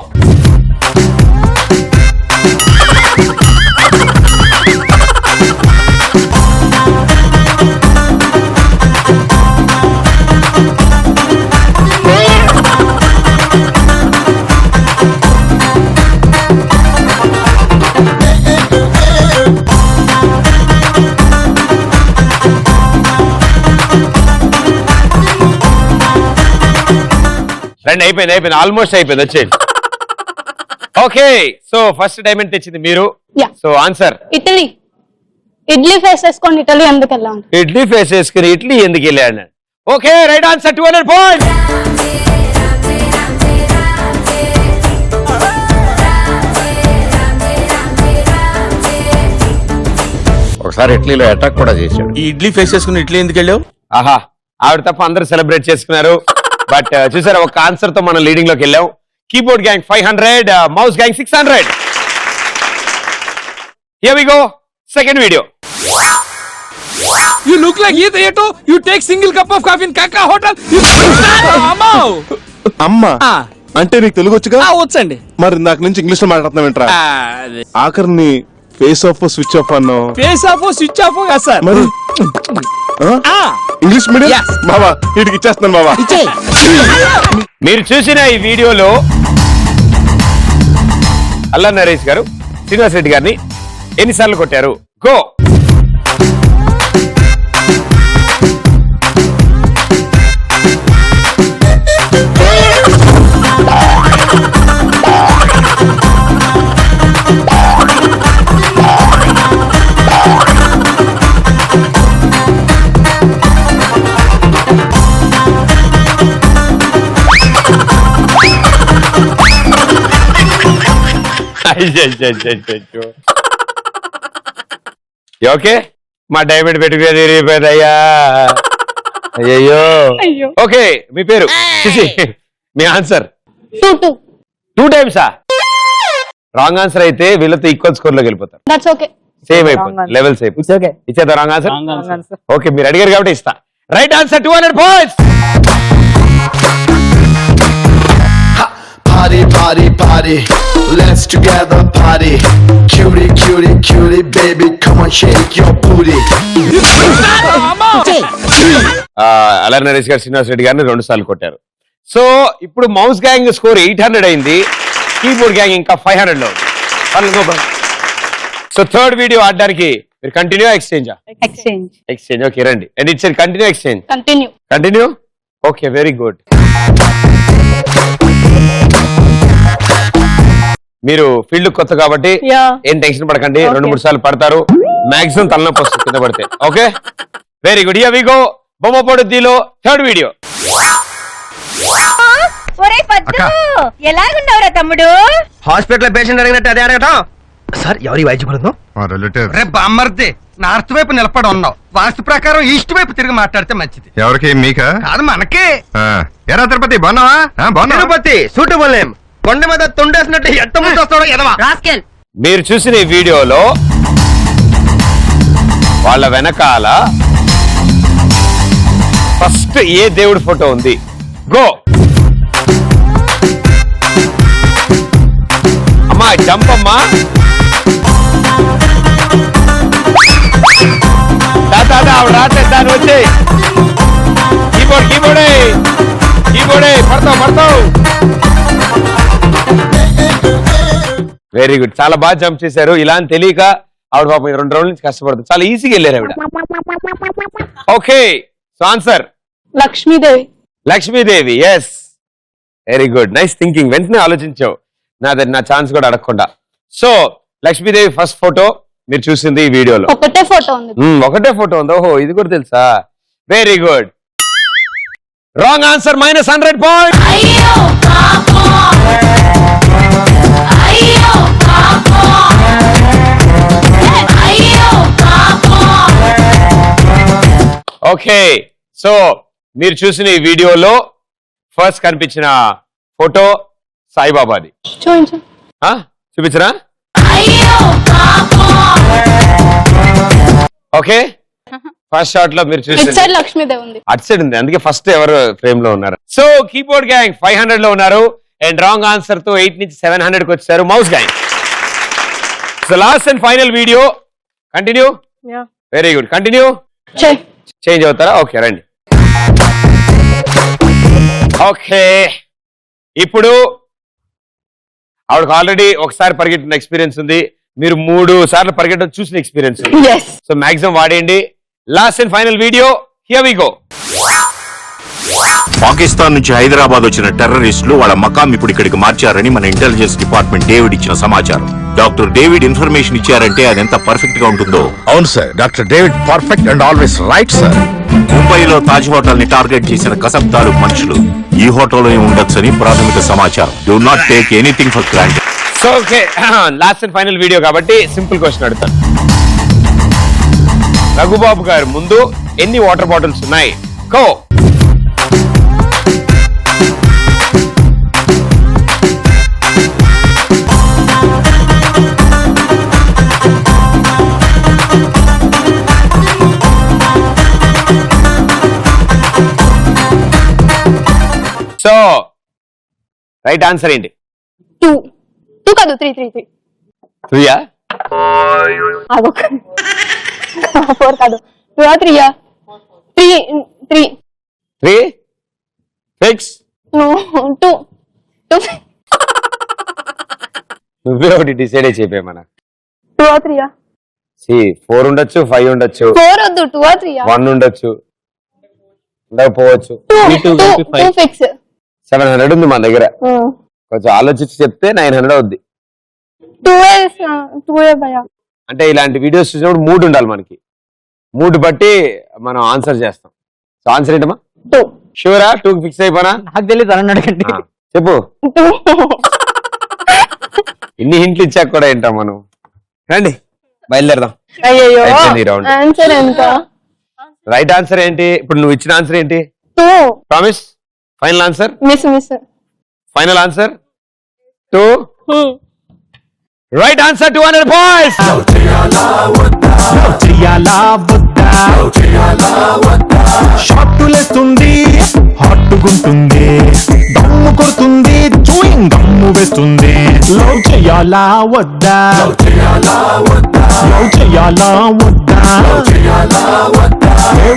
రండి, అయిపోయింది, ఆల్మోస్ట్ అయిపోయింది, వచ్చేయండి. ఓకే, సో ఫస్ట్ డైమండ్ తెచ్చింది మీరు. So answer Italy. Idli face వేసుకొని ఇటలీ ఎందుకు వెళ్ళాం? ఇడ్లీ ఫేస్ వేసుకుని ఇడ్లీ ఎందుకు వెళ్ళాడు? Okay, right answer, 200 points. ఒకసారి ఇడ్లీలో అటాక్ కూడా చేశాడు. ఈ ఇడ్లీ ఫేస్ చేసుకుని ఇడ్లీ ఎందుకు వెళ్ళావు? ఆహా, ఆవిడ తప్ప అందరూ సెలబ్రేట్ చేసుకున్నారు. బట్ చూసారా, ఒక ఆన్సర్ తో మనం లీడింగ్ లోకి వెళ్ళాం. Keyboard gang 500, mouse gang 600. Here we go, second video. You look like Eat Ato. You take single cup of coffee in Kaka Hotel. అమ్మా అంటే నీకు తెలుగు వచ్చుగా? వచ్చండి. మరి నాకు నుంచి ఇంగ్లీష్ లో మాట్లాడుతున్నావు ఏంట్రా? ఆఖరిని ఫేస్ ఆఫ్ స్విచ్ ఆఫ్ అన్నో. ఫేస్ ఆఫ్ స్విచ్ ఆఫ్ కదా సార్. మరి ఇంగ్లీష్ మీడియం బాబా, వీటికి ఇచ్చేస్తున్నాను బాబా. మీరు చూసిన ఈ వీడియోలో అల్లా నరేష్ గారు శ్రీనివాస్ రెడ్డి గారిని ఎన్నిసార్లు కొట్టారు? గో. ఓకే, మా డైమండ్ పెట్టుకుపోయిందయ్యా. అయ్యో. ఓకే, మీ పేరు? మీ ఆన్సర్ 2 టైమ్సా? రాంగ్ ఆన్సర్ అయితే వీళ్ళతో ఈక్వల్ స్కోర్ లోకి వెళ్ళిపోతారు. సేమ్ అయిపోతుంది, లెవెల్స్ అయిపోతుంది. ఇచ్చేదా రాంగ్ ఆన్సర్? ఓకే, మీరు అడిగారు కాబట్టి ఇస్తా. Right answer, 200 points. Party, party, party, let's together party. Cutie, cutie, cutie, baby, come on, shake your booty. అల్లా నరేష్ గారు శ్రీనివాస్ రెడ్డి గారిని 2 సార్లు కొట్టారు. సో ఇప్పుడు మౌస్ గ్యాంగ్ స్కోర్ 800 అయింది, కీబోర్డ్ గ్యాంగ్ ఇంకా 500 లో ఉంది. సో థర్డ్ వీడియో ఆడడానికి మీరు కంటిన్యూ ఎక్స్చేంజా? ఎక్స్చేంజ్. ఓకే, రండి. And it's continue exchange. Continue. Okay, very good. మీరు ఫీల్డ్ కొత్త కాబట్టి ఏం టెన్షన్ పడకండి, 2-3 సార్లు పడతారు. మాక్సిమం తలనొప్పి వస్తుంది కింద పడితే. Okay, very good. Here we go. బొమ్మ పొడుద్దిలో థర్డ్ వీడియో. ఎలాగున్నావురా తమ్ముడు? హాస్పిటల్ పేషెంట్ అడిగినట్టు అదే అడగటం. సార్, ఎవరి వైద్య బృందం? బామ్మర్ది నార్త్ వైపు నిలబడి ఉన్నావు. వాస్తు ప్రకారం ఈస్ట్ వైపు తిరిగి మాట్లాడితే మంచిది. ఎవరికి? మీకా? కాదు, మనకే. ఎరా తిరుపతి, బాగున్నావా? Tirupati suitable name. కొండ మీద తొండేసినట్టు ఎంత ముందు వస్తాడో ఎదవా. మీరు చూసిన ఈ వీడియోలో వాళ్ళ వెనకాల ఫస్ట్ ఏ దేవుడి ఫోటో ఉంది? గో. అమ్మా, జంప్ అమ్మా. ఆవిడ రాట్లేదు, దాన్ని వచ్చే కీబోర్డే పడతావు. వెరీ గుడ్, చాలా బాగా జంప్ చేశారు. ఇలా అని తెలియక ఆవిడ పాపం 2 రోజుల నుంచి కష్టపడుతుంది. చాలా ఈజీగా వెళ్ళారు ఆవిడ. Okay, so answer Lakshmidevi. Yes, very good, nice thinking. వెంటనే ఆలోచించావు, నా ఛాన్స్ కూడా అడగకుండా. సో లక్ష్మీదేవి ఫస్ట్ ఫోటో మీరు చూసింది ఈ వీడియోలో. ఒకటే ఫోటో ఉంది. ఓహో, ఇది కూడా తెలుసా? Very good. Wrong answer, -100 point. Okay, so మీరు చూసిన ఈ వీడియోలో ఫస్ట్ కనిపించిన ఫోటో సాయిబాబాది. చూపించు. చూపించరా? ఓకే, ఫస్ట్ షాట్ లో మీరు చూసి లక్ష్మీదేవి ఉంది, అటు సైడ్ ఉంది, అందుకే ఫస్ట్ ఎవరు ఫ్రేమ్ లో ఉన్నారు. సో కీబోర్డ్ గ్యాంగ్ 500 లో ఉన్నారు అండ్ రాంగ్ ఆన్సర్ తో 8 నుంచి 700 కి వచ్చారు mouse gang. So last and final video. Continue. Very good, continue. Change అవుతారా? ఓకే, రండి. ఓకే, ఇప్పుడు ఆవిడకి ఆల్రెడీ ఒకసారి పరిగెట్టిన ఎక్స్పీరియన్స్ ఉంది, మీరు 3 సార్లు పరిగెట్టడం చూసిన ఎక్స్పీరియన్స్ ఉంది. సో మాక్సిమం వాడేయండి. Last and final video, here we go. Pakistan నుంచి హైదరాబాద్ వచ్చిన టెర్రరిస్టులు వాళ్ళ మకాం ఇప్పుడు ఇక్కడికి మార్చారని మన ఇంటెలిజెన్స్ డిపార్ట్మెంట్ డేవిడ్ ఇచ్చిన సమాచారం. డాక్టర్ డేవిడ్ ఇన్ఫర్మేషన్ ఇచ్చారంటే అది ఎంత పర్ఫెక్ట్ గా ఉంటుందో. అవును sir, doctor David perfect and always right sir. ముంబైలో తాజ్ హోటల్ ని టార్గెట్ చేసిన కసబ్దారు మనుషులు ఈ హోటల్లోనే ఉండొచ్చని ప్రాథమిక సమాచారం. Do not take anything for granted. So okay, last and final video కాబట్టి సింపుల్ క్వశ్చన్ అడుగుతాను. రఘుబాబు గారు ముందు ఎన్ని వాటర్ బాటిల్స్ ఉన్నాయి? గో. సో రైట్ ఆన్సర్ ఏంటి? 2 కాదు 3. 3యా? 4 కాదు 2 or 3యా? 3 ఫిక్స్. No 2 నువ్వే ఒకటి డిసైడ్ అయి చెప్పే మన 2 or 3యా? 4 ఉండొచ్చు, 5 ఉండొచ్చు, 4 వద్దు 2 or 3యా? 1 ఉండొచ్చు, ఉండకపోవచ్చు. 2 ఫిక్స్. 700 ఉంది మన దగ్గర, కొంచెం ఆలోచించి చెప్తే 900 అవుద్ది. 2 భయ్యా. అంటే ఇలాంటి వీడియోస్ చూసినప్పుడు మూడ్ ఉండాలి మనకి, మూడ్ బట్టి మనం ఆన్సర్ చేస్తాం. సో ఆన్సర్ ఏంటమ్మా? 2. షూరా? 2కి ఫిక్స్ అయిపోనా? నాకు తెలియదు, అని అడగండి. చెప్పు. ఇన్ని హింట్లు ఇచ్చాక కూడా ఏంటా మనం. రండి బయలుదేరదాం. అయ్యో, ఆన్సర్ ఎంత? రైట్ ఆన్సర్ ఏంటి? ఇప్పుడు నువ్వు ఇచ్చిన ఆన్సర్ ఏంటి? 2. Promise? Final answer? Miss. Final answer 2. Right answer 200 points. షాట్టులేస్తుంది, హాట్టుగుంటుంది, దమ్ము కొడుతుంది, చూయింగ్ దమ్ము వేస్తుంది. లవ్ చెయ్యాలా వద్దా? లవ్ చెయ్యాలా వద్దా?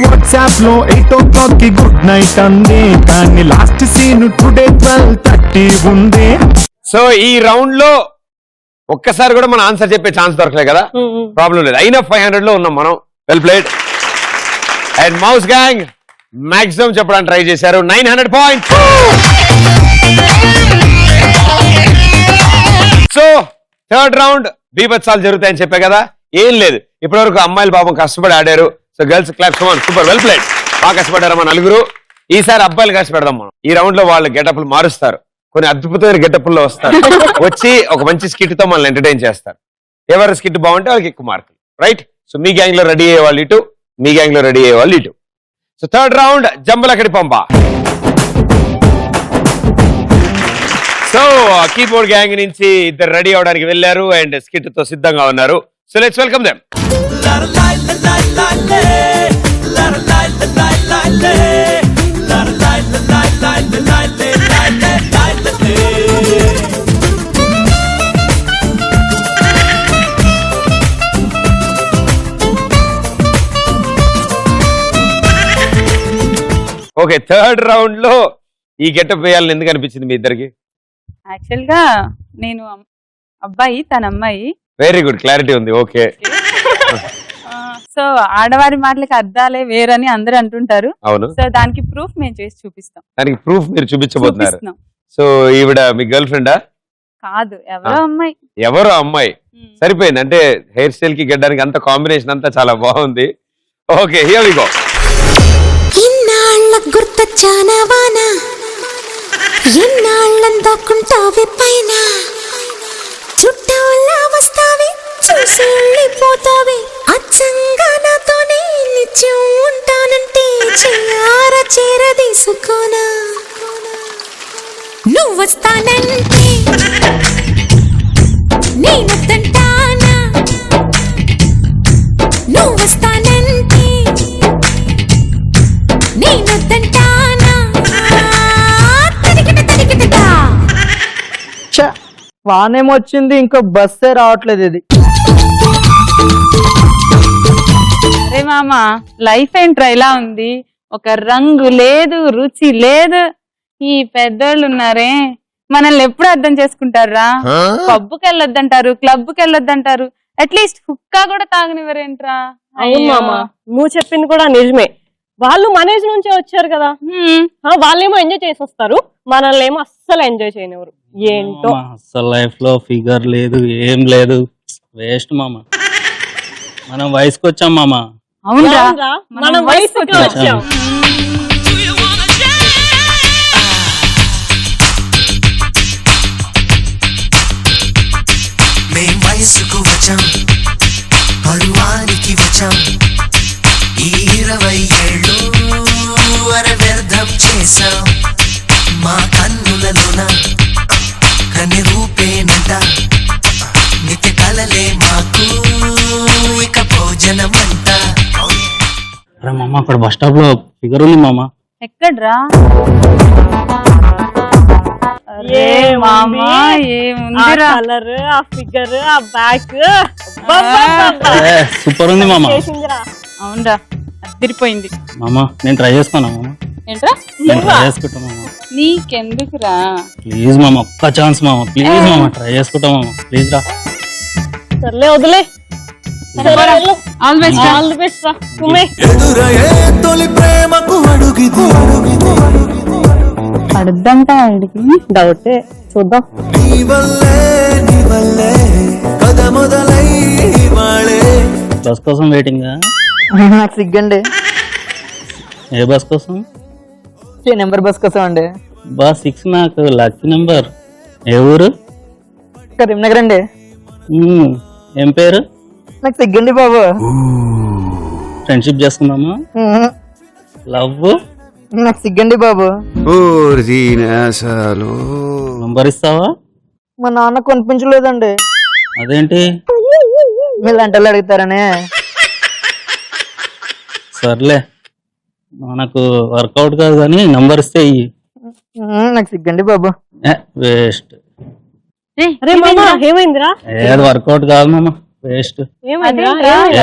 వాట్సాప్ లో 8 o'clock కి గుడ్ నైట్ అంది, కానీ లాస్ట్ సీన్ టుడే 12:30 ఉంది. సో ఈ రౌండ్ లో ఒక్కసారి కూడా మన ఆన్సర్ చెప్పే ఛాన్స్ దొరకలే కదా, ప్రాబ్లం లేదు. అయినా 500 లో ఉన్నాం మనం. Well played. And mouse gang maximum చెప్పడానికి ట్రై చేశారు. 900 points. సో థర్డ్ రౌండ్ బీభత్సాలు జరుగుతాయని చెప్పే కదా, ఏం లేదు. ఇప్పటివరకు అమ్మాయిలు పాపం కష్టపడి ఆడారు. So girls claps super, well played. బాగా కష్టపడ్డారు మన నలుగురు. ఈసారి అబ్బాయిలు కష్టపెడదాం మనం. ఈ రౌండ్ లో వాళ్ళు గెటప్లు మారుస్తారు, కొన్ని అద్భుతమైన గెటప్ల్లో వస్తారు, వచ్చి ఒక మంచి స్కిట్ తో మనల్ని ఎంటర్టైన్ చేస్తారు. ఎవరు స్కిట్ బాగుంటే వాళ్ళకి ఎక్కువ మార్కులు. రైట్? సో మీ గ్యాంగ్ లో రెడీ అయ్యే వాళ్ళు ఇటు, మీ గ్యాంగ్ లో రెడీ అయ్యే వాళ్ళు ఇటు. సో థర్డ్ రౌండ్ జంబలకడి పంప. సో కీబోర్డ్ గ్యాంగ్ నుంచి ఇద్దరు రెడీ అవడానికి వెళ్ళారు అండ్ స్కిట్ తో సిద్ధంగా ఉన్నారు. So let's welcome them. Okay, third round లో ఈ గెటప్ వేయాలని ఎందుకు అనిపించింది మీ ఇద్దరికి? యాక్చువల్ గా నేను అబ్బాయి, తన అమ్మాయి. వెరీ గుడ్, క్లారిటీ ఉంది. ఓకే. సో ఆడవారి మాటలకి అర్థాలే వేరని అందరూ అంటుంటారు. అవును. సో దానికి ప్రూఫ్ మేము చేసి చూపిస్తాం. దానికి ప్రూఫ్ మీరు చూపించబోతున్నారు. సో ఈవిడ మీ గర్ల్ ఫ్రెండా? కాదు, ఎవరో అమ్మాయి. ఎవరో అమ్మాయి. సరిపోయింది. అంటే హెయిర్ స్టైల్ కి గడ్డానికి అంత కాంబినేషన్ అంతా చాలా బాగుంది. Okay, here we go. గుర్తొచ్చానవానా, ఎన్నాళ్ళందాకుంటావే పైన, చుట్టూలా వస్తావే, చూసి వెళ్ళిపోతావే, అచ్చంగా నాతోనే నిత్యం ఉంటానంటే చేయార చేరదీసుకోనా. నువ్వు వస్తానంటే నేనొద్దంటానా నువ్వు వస్తానంటే నేనొద్దంటానా తడికిట వానేమో వచ్చింది, ఇంకో బస్సే రావట్లేదు. ఇది అరే మామ, లైఫ్ ఏంట్రా ఇలా ఉంది? ఒక రంగు లేదు, రుచి లేదు. ఈ పెద్దోళ్ళు ఉన్నారే, మనల్ని ఎప్పుడు అర్థం చేసుకుంటారా? పబ్బుకి వెళ్ళొద్దంటారు, క్లబ్కి వెళ్ళొద్దంటారు, అట్లీస్ట్ హుక్కా కూడా తాగనివ్వరేంట్రా? అవును మామ, నువ్వు చెప్పింది కూడా నిజమే. వాళ్ళు మన ఏజ్ నుంచే వచ్చారు కదా, వాళ్ళేమో ఎంజాయ్ చేసి వస్తారు, మనల్ని ఏమో అస్సలు ఎంజాయ్ చేయనివ్వరు. ఏంటో అసలు లైఫ్ లో ఫిగర్ లేదు, ఏం లేదు, వేస్ట్ మామ. మనం వయసుకు వచ్చాం మామ. అవునరా, మనం వయసుకి వచ్చాం. మేం వయసుకు వచ్చాం, పరువానికి వచ్చాం. ఈ 20 ఏళ్ళు వ్యర్థం చేశాం. మా కన్నులలోన కని రూపేనంట, నిత్య కలలే మాకు ఇక భోజనమంట. అరే మామ, అక్కడ బస్ స్టాప్ లో ఫిగర్ ఉంది మామ. ఎక్కడ్రా? అరే మామ, ఏముందిరా? కలర్, ఆ ఫిగర్, ఆ బ్యాక్ సూపర్ ఉంది మామ. అవునరా, అదిరిపోయింది మామ. నేను ట్రై చేసుకోనా మామ? ఏంట్రా? నేను ట్రై చేసుకుంటా మామ. నీకెందుకురా? ప్లీజ్ మామ, ఒక్క ఛాన్స్ మామ, ప్లీజ్ మామ, ట్రై చేసుకుంటా మామ, ప్లీజ్ రా. సర్లే వదిలే. All best. All the best రా. కుమే ఎదురయ్యే తొలి ప్రేమకు అడుగిది, అడుద్దంట అడిగి డౌటే, చూద్దాం. నీ వల్లే కథ మొదలై వాళే. బస్ కోసం వెయిటింగ్. నాకు సిగ్గండి. ఏ బస్ కోసం? నెంబర్ బస్ కోసం అండి. బస్ 6 నాకు లక్కీ నెంబర్. ఏ ఊరు? కరీంనగర్ అండి. ఏం పేరు? నాకు సిగ్గండి బాబు. ఫ్రెండ్షిప్ చేసుకుందామా? లవ్? నాకు సిగ్గండి బాబు. నంబర్ ఇస్తావా? మా నాన్న కొనిపించలేదండి. అదేంటి? మీరు అంటలు అడుగుతారనే. సర్లే, మనకు వర్కౌట్ కాదు కానీ నంబర్ ఇస్తే ఇయ్యి. నాకు సిగ్గండి బాబు. వేస్ట్. అరే మామ, ఏమైందిరా? ఏది వర్కౌట్ కాదు మామ, వేస్ట్.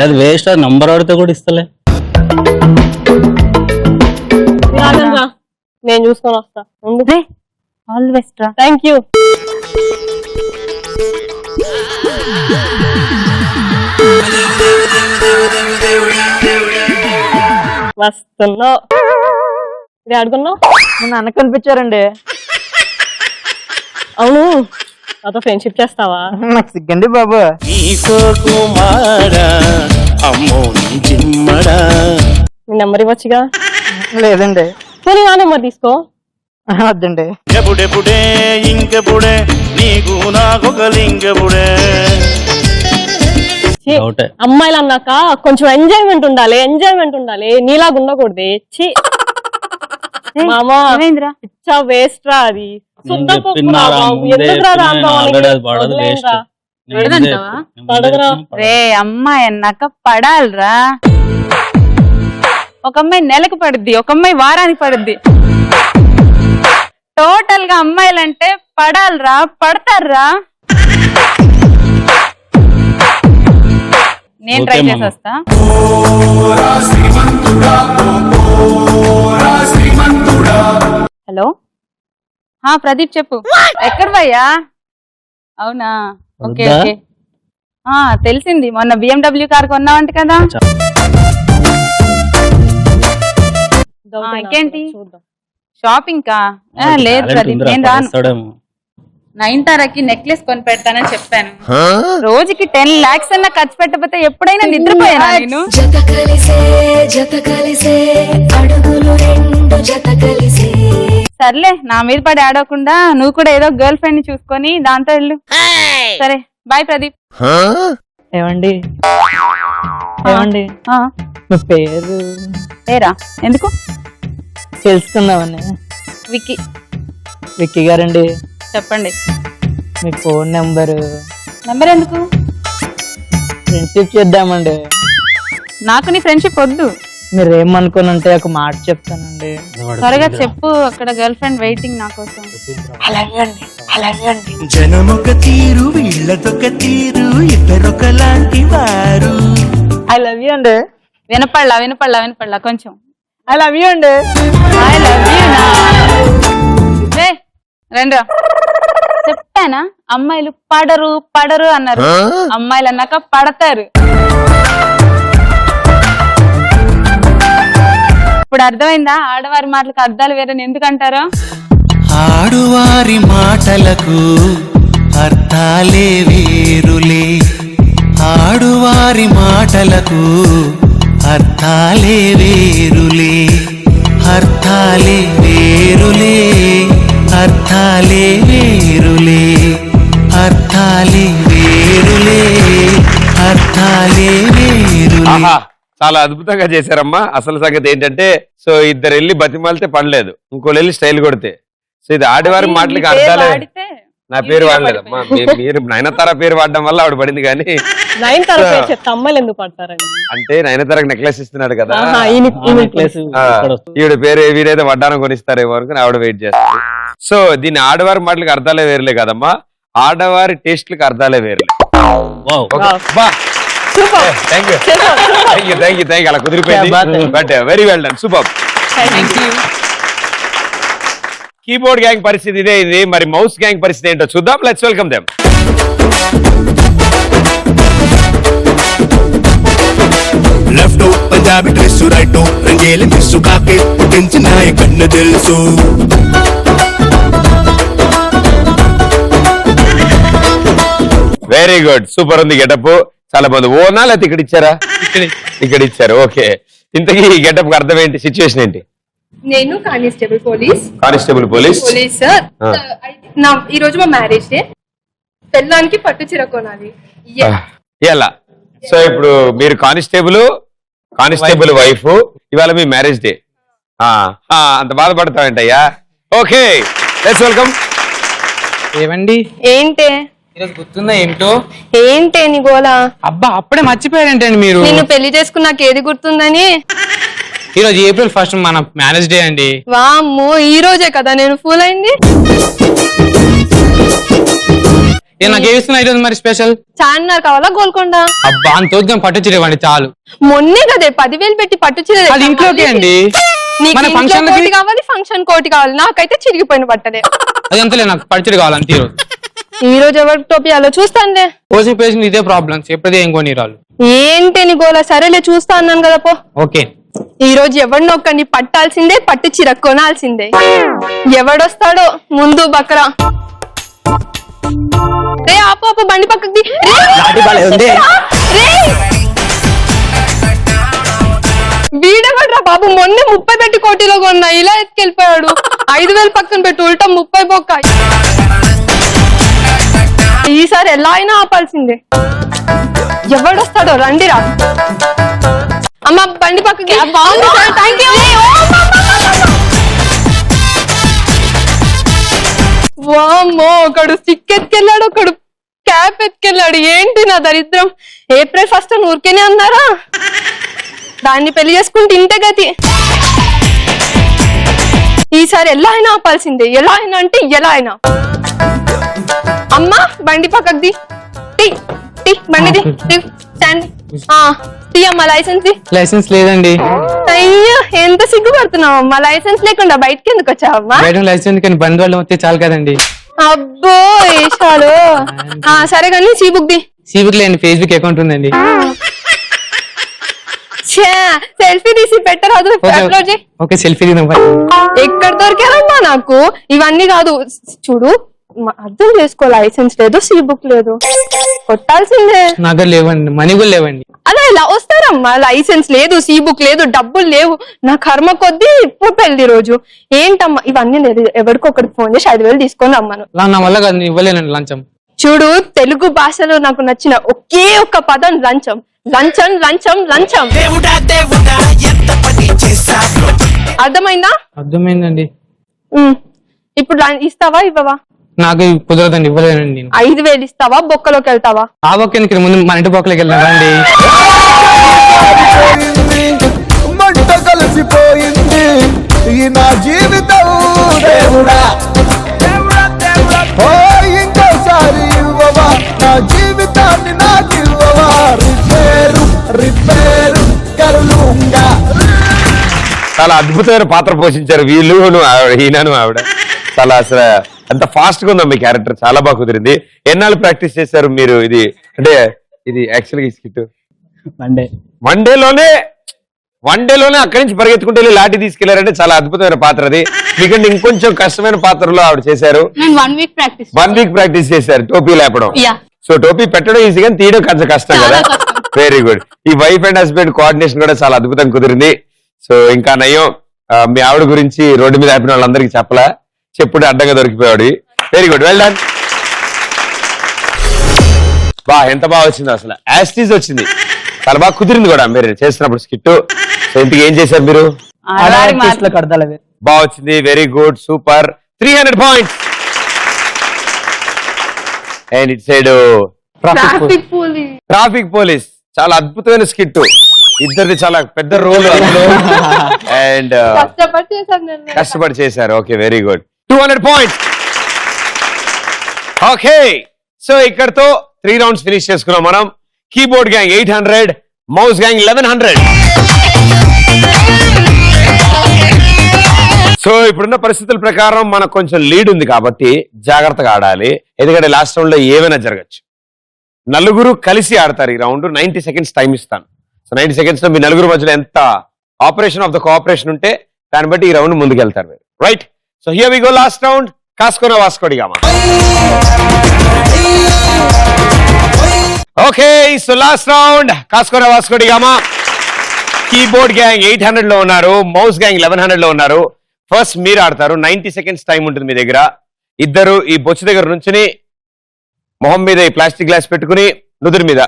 ఏది వేస్ట్. అది నంబర్ ఆడితే కూడా ఇస్తలే. నేను చూసుకొని వస్తా. ఆల్ ది బెస్ట్ రా. Thank you. వస్తున్నావు, అడుగున్నావు. మా నాన్న కనిపించారండి. అవును, నాతో ఫ్రెండ్షిప్ చేస్తావా? నాకు సిగ్గండి బాబు. నీ నెంబర్ ఇవ్వచ్చుగా. లేదండి. పోనీ నా నెంబర్ తీసుకో. వద్దండి. ఎప్పుడెప్పుడే ఇంకెప్పుడే నీకు నాకొక లింకెప్పుడే. అమ్మాయిలు అన్నాక కొంచెం ఎంజాయ్మెంట్ ఉండాలి, ఎంజాయ్మెంట్ ఉండాలి. నీలాగా ఉండకూడదు. చి మామా, ఇచ్చా వేస్ట్ రా. అది రే, అమ్మాయి అన్నాక పడాలిరా. ఒక అమ్మాయి నెలకు పడుద్ది, ఒక అమ్మాయి వారానికి పడుద్ది. టోటల్ గా అమ్మాయిలంటే పడాలిరా, పడతారా? నేను ట్రై చేసి వస్తా. హలో, ప్రదీప్ చెప్పు. ఎక్కడ భయ్యా? అవునా, ఓకే ఓకే. తెలిసింది, మొన్న BMW కార్ కొన్నావంట కదా. ఇంకేంటి షాపింగ్ కా? లేదు ప్రదీప్, నేను రాను. నయనతారకి నెక్లెస్ కొని పెడతానని చెప్పాను. రోజుకి 10 lakhs అన్న ఖర్చు పెట్టకపోతే ఎప్పుడైనా నిద్రపోయానా నేను? సర్లే, నా మీద పడి ఆడకుండా నువ్వు కూడా ఏదో గర్ల్ ఫ్రెండ్ ని చూసుకొని దాంతో వెళ్ళు. సరే, బాయ్ ప్రదీప్. ఏమండి ఏమండి, మీ పేరా? ఎందుకు తెలుసుకుందామని. విక్కీ. విక్కీ గారండి, చెప్పండి. మీ ఫోన్ నెంబర్ నెంబర్ ఎందుకు? ఫ్రెండ్షిప్ చేద్దామండి. నాకు నీ ఫ్రెండ్షిప్ వద్దు. మీరు ఏమనుకుని ఉంటే ఒక మాట చెప్తానండి. త్వరగా చెప్పు, అక్కడ గర్ల్ ఫ్రెండ్ వెయిటింగ్ నా కోసం. జనమొక తీరు వీళ్ళదొక తీరు ఇద్దరొకలాంటి వారు. ఐ లవ్ యూ అండి. వినపడలా కొంచెం. ఐ లవ్ యూ అండి. ఐ లవ్ యూ నా. రండి, చెప్పానా అమ్మాయిలు పడరు అన్నారు. అమ్మాయిలు అన్నాక పడతారు. ఇప్పుడు అర్థమైందా ఆడవారి మాటలకు అర్థాలు వేరని ఎందుకంటారో? ఆడువారి మాటలకు అర్థాలే వేరులే, ఆడువారి మాటలకు అర్థాలే వేరులే, అర్థాలే వేరులే, అర్థాలే వేరులే, అర్థాలే వేరులే, అర్థాలే వేరులే. ఆహా, చాలా అద్భుతంగా చేశారమ్మా. అసలు సంగతి ఏంటంటే, సో ఇద్దరు వెళ్ళి బతిమాలితే పడలేదు, ఇంకోళ్ళు వెళ్ళి స్టైల్ కొడితే. సో ఇది ఆడవారి మాటలకి అర్థాలే. నా పేరు వాడలేదమ్మా, మీరు నయనతార పేరు వాడడం వల్ల ఆవిడ పడింది. కానీ నయనతార పేరు చెప్తే అమ్మాయిలు ఎందుకు పడతారండి? అంటే నయనతారకు నెక్లెస్ ఇస్తున్నాడు కదా, నెక్లెస్ ఈవిడ పేరు వీరైతే వడ్డానం కొనిస్తారేమో అనుకుని ఆవిడ వెయిట్ చేస్తారు. సో దీన్ని ఆడవారి మాటలకు అర్థాలే వేరులే కదమ్మా, ఆడవారి టేస్ట్లకు అర్థాలే వేరులే. థ్యాంక్ యూ అలా కుదిరిపోయింది. But very well done, super. Keyboard gang పరిస్థితి ఇదే ఇది. మరి మౌస్ గ్యాంగ్ పరిస్థితి ఏంటో చూద్దాం. Let's welcome them. Left Punjabi dress, right రంగేలి మిస్సు కాకి పుట్టించిన కన్ను తెలుసు. వెరీ గుడ్, సూపర్ ఉంది గెటప్. చాలా బాగుంది. ఓనా లేకపోతే ఇక్కడ ఇచ్చారా? ఇక్కడ ఇచ్చారు. ఓకే, ఇంతకీ ఈ గెటప్ కి అర్థం ఏంటి, సిచ్యువేషన్ ఏంటి? నేను కానిస్టేబుల్ పోలీస్ సార్. ఈ రోజు మా మ్యారేజ్ డే. పెళ్ళానికి పట్టు చీర కొనాలి. ఎలా? సో ఇప్పుడు మీరు కానిస్టేబుల్ వైఫ్, ఇవాళ మీ మ్యారేజ్ డే. అంత బాధపడతావేంటయ్యా? Okay, let's welcome. ఏమండి ఏంటే ఈరోజు గుర్తుందా ఏంటో? ఏంటే నీ గోలా? అబ్బా, అప్పుడే మర్చిపోయారంటండి మీరు. నిన్ను పెళ్లి చేసుకున్నాక ఏది గుర్తుందని? ఈరోజు April 1 మన మ్యారేజ్ డే అండి. వామ్మో, ఈ రోజే కదా నేను ఫూల్ అయింది. నాకు ఏమిస్తున్నా ఈరోజు మరి స్పెషల్? చార్మినార్ కావాలా గోల్కొండ? అబ్బా, అంత పట్టు చీర ఇవ్వండి చాలు. మొన్నే కదే 10,000 పెట్టి పట్టు చీర. అది ఇంట్లోకే అండి. మన ఫంక్షన్ కోటి కావాలి, ఫంక్షన్ కోటి కావాలి. నాకైతే చిరిగిపోయిన బట్టలే. అది అంతలే, నాకు పట్టు చీర కావాలి అంతే. ఈ రోజు ఎవరు టోపియాలో చూస్తానులే. కోచింగ్ పేషన్ ఇదే ప్రాబ్లమ్స్, ఎప్పుడే ఏం కొని రాళ్ళు. ఏంటి నీ గోలా? సరేలే చూస్తా అన్నాను కదా పో. ఓకే, ఈ రోజు ఎవరినో ఒక్కడిని పట్టాల్సిందే, పట్టు చీర కొనాల్సిందే. ఎవడొస్తాడో ముందు బక్రా. రే ఆపు, బండి పక్కకి. వీడెవడ్రా బాబు? మొన్నే 30 పెట్టి కోటిలో కొన్నా, ఇలా ఎత్తుకెళ్ళిపోయాడు. 5,000 పక్కన పెట్టి ఉల్టా 30 బొక్క. ఈసారి ఎలా అయినా ఆపాల్సిందే. ఎవడొస్తాడో రండిరా. అమ్మ బండి పక్కకి. వామ్మో, ఒకడు స్టిక్ ఎత్తుకెళ్ళాడు, ఒకడు క్యాప్ ఎత్తుకెళ్ళాడు. ఏంటి నా దరిద్రం? April 1 ఊరికేనే అన్నారా? దాన్ని పెళ్లి చేసుకుంటే ఇంతే గతి. ఈసారి ఎలా అయినా ఆపాల్సిందే. ఎలా అయినా అంటే ఎలా అయినా. అమ్మా బండి పక్కకి బండి అమ్మా. లైసెన్స్ లేదండి. అయ్యో, ఎంత సిగ్గుపడుతున్నావు అమ్మా. లైసెన్స్ లేకుండా బయటకి ఎందుకు వచ్చావమ్మా? లైసెన్స్ కానీ బండి వాళ్ళు వస్తే చాలు కదండి. అబ్బో ఏషాలు. సరే కానీ సీబుక్ లేండి, ఫేస్బుక్ అకౌంట్ ఉందండి. సెల్ఫీ తీసి పెట్టరాదు? ఓకే, సెల్ఫీ ఎక్కడ దొరికారమ్మా నాకు? ఇవన్నీ కాదు, చూడు అర్థం చేసుకో. లైసెన్స్ లేదు, సీబుక్ లేదు, కొట్టాల్సిందే. నా దగ్గర లేవండి, మనీ కూడా లేవండి. అలా ఎలా వస్తారమ్మా? లైసెన్స్ లేదు, సీబుక్ లేదు, డబ్బులు లేవు. నా కర్మ కొద్దీ ఇప్పుడు పెళ్లి రోజు. ఏంటమ్మా ఇవన్నీ లేదు? ఎవరికొకరికి ఫోన్ చేసి 5,000 తీసుకొని రమ్మను. నా వల్ల కాదు, ఇవ్వలేనండి లంచం. చూడు, తెలుగు భాషలో నాకు నచ్చిన ఒకే ఒక్క పదం లంచం. లంచం లంచం లంచం. అర్థమైందా? అర్థమైందండి. ఇప్పుడు ఇస్తావా ఇవ్వవా? నాకు కుదరదండి, ఇవ్వలేనండి నేను. 5,000 ఇస్తావా బొక్కలోకి వెళ్తావా? ఆ బొక్కనికి ముందు మన ఇంటి బొక్కలకి వెళ్ళారండి. మంట కలిసిపోయింది ఈ నా జీవితం దేవుడా, ఓ ఇంకోసారి ఇవ్వవా నా జీవితాన్ని నాకు ఇవ్వవా, రిపేరు కరులుంగా. చాలా అద్భుతమైన పాత్ర పోషించారు వీళ్ళు, ఈయనను ఆవిడ. చాలా అసలు అంత ఫాస్ట్ గా ఉందా మీ క్యారెక్టర్, చాలా బాగా కుదిరింది. ఎన్నాళ్ళు ప్రాక్టీస్ చేశారు మీరు? ఇది అంటే ఇది యాక్చువల్గా స్కిట్ వన్ డేలోనే అక్కడి నుంచి పరిగెత్తుకుంటే వెళ్ళి లాఠీ తీసుకెళ్లారంటే చాలా అద్భుతమైన పాత్ర అది. ఎందుకంటే ఇంకొంచెం కష్టమైన పాత్రలో ఆవిడ చేశారు. 1 వీక్ ప్రాక్టీస్ 1 వీక్ ప్రాక్టీస్ చేశారు టోపీ లేపడం. సో టోపీ పెట్టడం ఈజీ కానీ తీయడం కొంచెం కష్టం కదా. Very good. ఈ వైఫ్ అండ్ హస్బెండ్ కోఆర్డినేషన్ కూడా చాలా అద్భుతంగా కుదిరింది. సో ఇంకా నయ్యం మీ ఆవిడ గురించి రోడ్డు మీద ఆపిన వాళ్ళందరికీ చెప్పలా, చెప్పుడు అడ్డంగా దొరికిపోయాడు. Very good, well done. ఎంత బాగా వచ్చింది అసలు, యాస్టీజ్ వచ్చింది, చాలా బాగా కుదిరింది కూడా మీరు చేస్తున్నప్పుడు స్కిట్. సో ఇంతకు ఏం చేశారు మీరు? బాగా వచ్చింది, very good, super. 300 points. And it side traffic police, చాలా అద్భుతమైన స్కిట్, ఇద్దరిది చాలా పెద్ద రోల్ అందులో. అండ్ కష్టపడి చేశారు. Okay, very good. 200 points. Okay, so ఇక్కడతో 3 రౌండ్స్ ఫినిష్ చేసుకున్నాం మనం. Keyboard gang 800, mouse gang 1100. So ఇప్పుడున్న పరిస్థితుల ప్రకారం మనకు కొంచెం లీడ్ ఉంది కాబట్టి జాగ్రత్తగా ఆడాలి, ఎందుకంటే లాస్ట్ రౌండ్ లో ఏమైనా జరగచ్చు. నలుగురు కలిసి ఆడతారు ఈ రౌండ్. 90 సెకండ్స్ టైం ఇస్తాను. సో 90 సెకండ్స్ లో మీ నలుగురు మధ్యలో ఎంత ఆపరేషన్ ఆఫ్ ద కోఆపరేషన్ ఉంటే దాన్ని బట్టి ఈ రౌండ్ ముందుకెళ్తారు మీరు. Right, so here we go. Last round, కాస్కోనా Vasco da Gama. Okay, so last round కాస్కోనా వాస్కోడిగామా. కీబోర్డ్ గ్యాంగ్ 800 లో ఉన్నారు, మౌస్ గ్యాంగ్ 1100 లో ఉన్నారు. ఫస్ట్ మీరు ఆడతారు. 90 సెకండ్స్ టైం ఉంటుంది మీ దగ్గర. ఇద్దరు ఈ బొచ్చు దగ్గర నుంచుని మొహం మీద ఈ ప్లాస్టిక్ గ్లాస్ పెట్టుకుని నుదురు మీద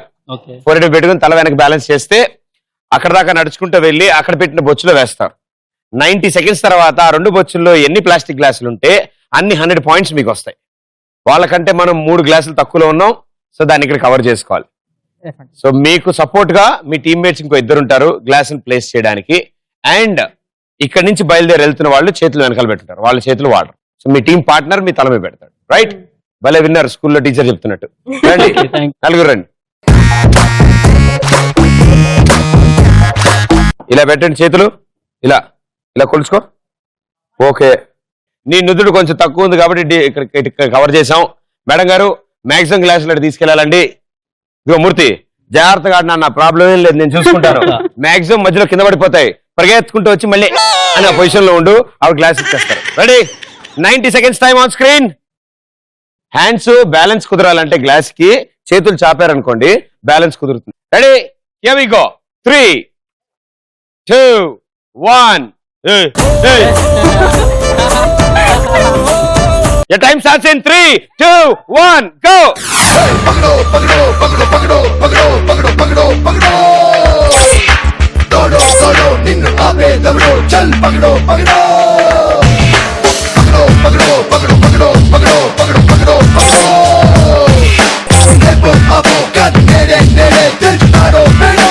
ఫోరెడ్ పెట్టుకుని తల వెనక బ్యాలెన్స్ చేస్తే అక్కడ దాకా నడుచుకుంటూ వెళ్ళి అక్కడ పెట్టిన బొచ్చులో వేస్తారు. 90 సెకండ్స్ తర్వాత ఆ 2 బొచ్చుల్లో ఎన్ని ప్లాస్టిక్ గ్లాసులు ఉంటే అన్ని 100 పాయింట్స్ మీకు వస్తాయి. వాళ్ళకంటే మనం 3 గ్లాసులు తక్కువలో ఉన్నాం, సో దాన్ని ఇక్కడ కవర్ చేసుకోవాలి. సో మీకు సపోర్ట్ గా మీ టీమ్మేట్స్ ఇంకో 2 ఉంటారు గ్లాసులు ప్లేస్ చేయడానికి. అండ్ ఇక్కడ నుంచి బయలుదేరి వెళ్తున్న వాళ్ళు చేతులు వెనకాల పెట్టుకుంటారు, వాళ్ళ చేతులు వాడరు. సో మీ టీం పార్ట్నర్ మీ తల మీద పెడతాడు. రైట్, భలే విన్నారు, స్కూల్లో టీచర్ చెప్తున్నట్టు. రండి నలుగురు రండి, ఇలా పెట్టండి చేతులు, ఇలా ఇలా కొలుచుకో. ఓకే, నీ నుదుడు కొంచెం తక్కువ ఉంది కాబట్టి ఇక్కడ కవర్ చేసాం. మేడం గారు మ్యాక్సిమం గ్లాసులు తీసుకెళ్ళాలండి. ఇదిగో మూర్తి, జాగ్రత్తగా నా ప్రాబ్లం ఏం లేదు, నేను చూసుకుంటాను. మ్యాక్సిమం మధ్యలో కింద పడిపోతాయి, పరిగెత్తుకుంటూ వచ్చి మళ్ళీ అని ఆ పొజిషన్ లో ఉండు, ఆవిడ గ్లాస్ ఇచ్చేస్తారు. Ready, 90 seconds time on screen. Hands balance కుదరాలంటే గ్లాస్ కి చేతులు చాపారనుకోండి బ్యాలెన్స్ కుదురుతుంది. Ready, here we go. 3, 2, 1. Your time starts in 3, 2, 1, go. నిన్ను ఆపే దవడో చల్ పగడో పగడో పగడో పగడో పగడో పగడో పగడో పగడో పగడో ఆపో కట్ నేరే నేరే తింటాడో పెడో.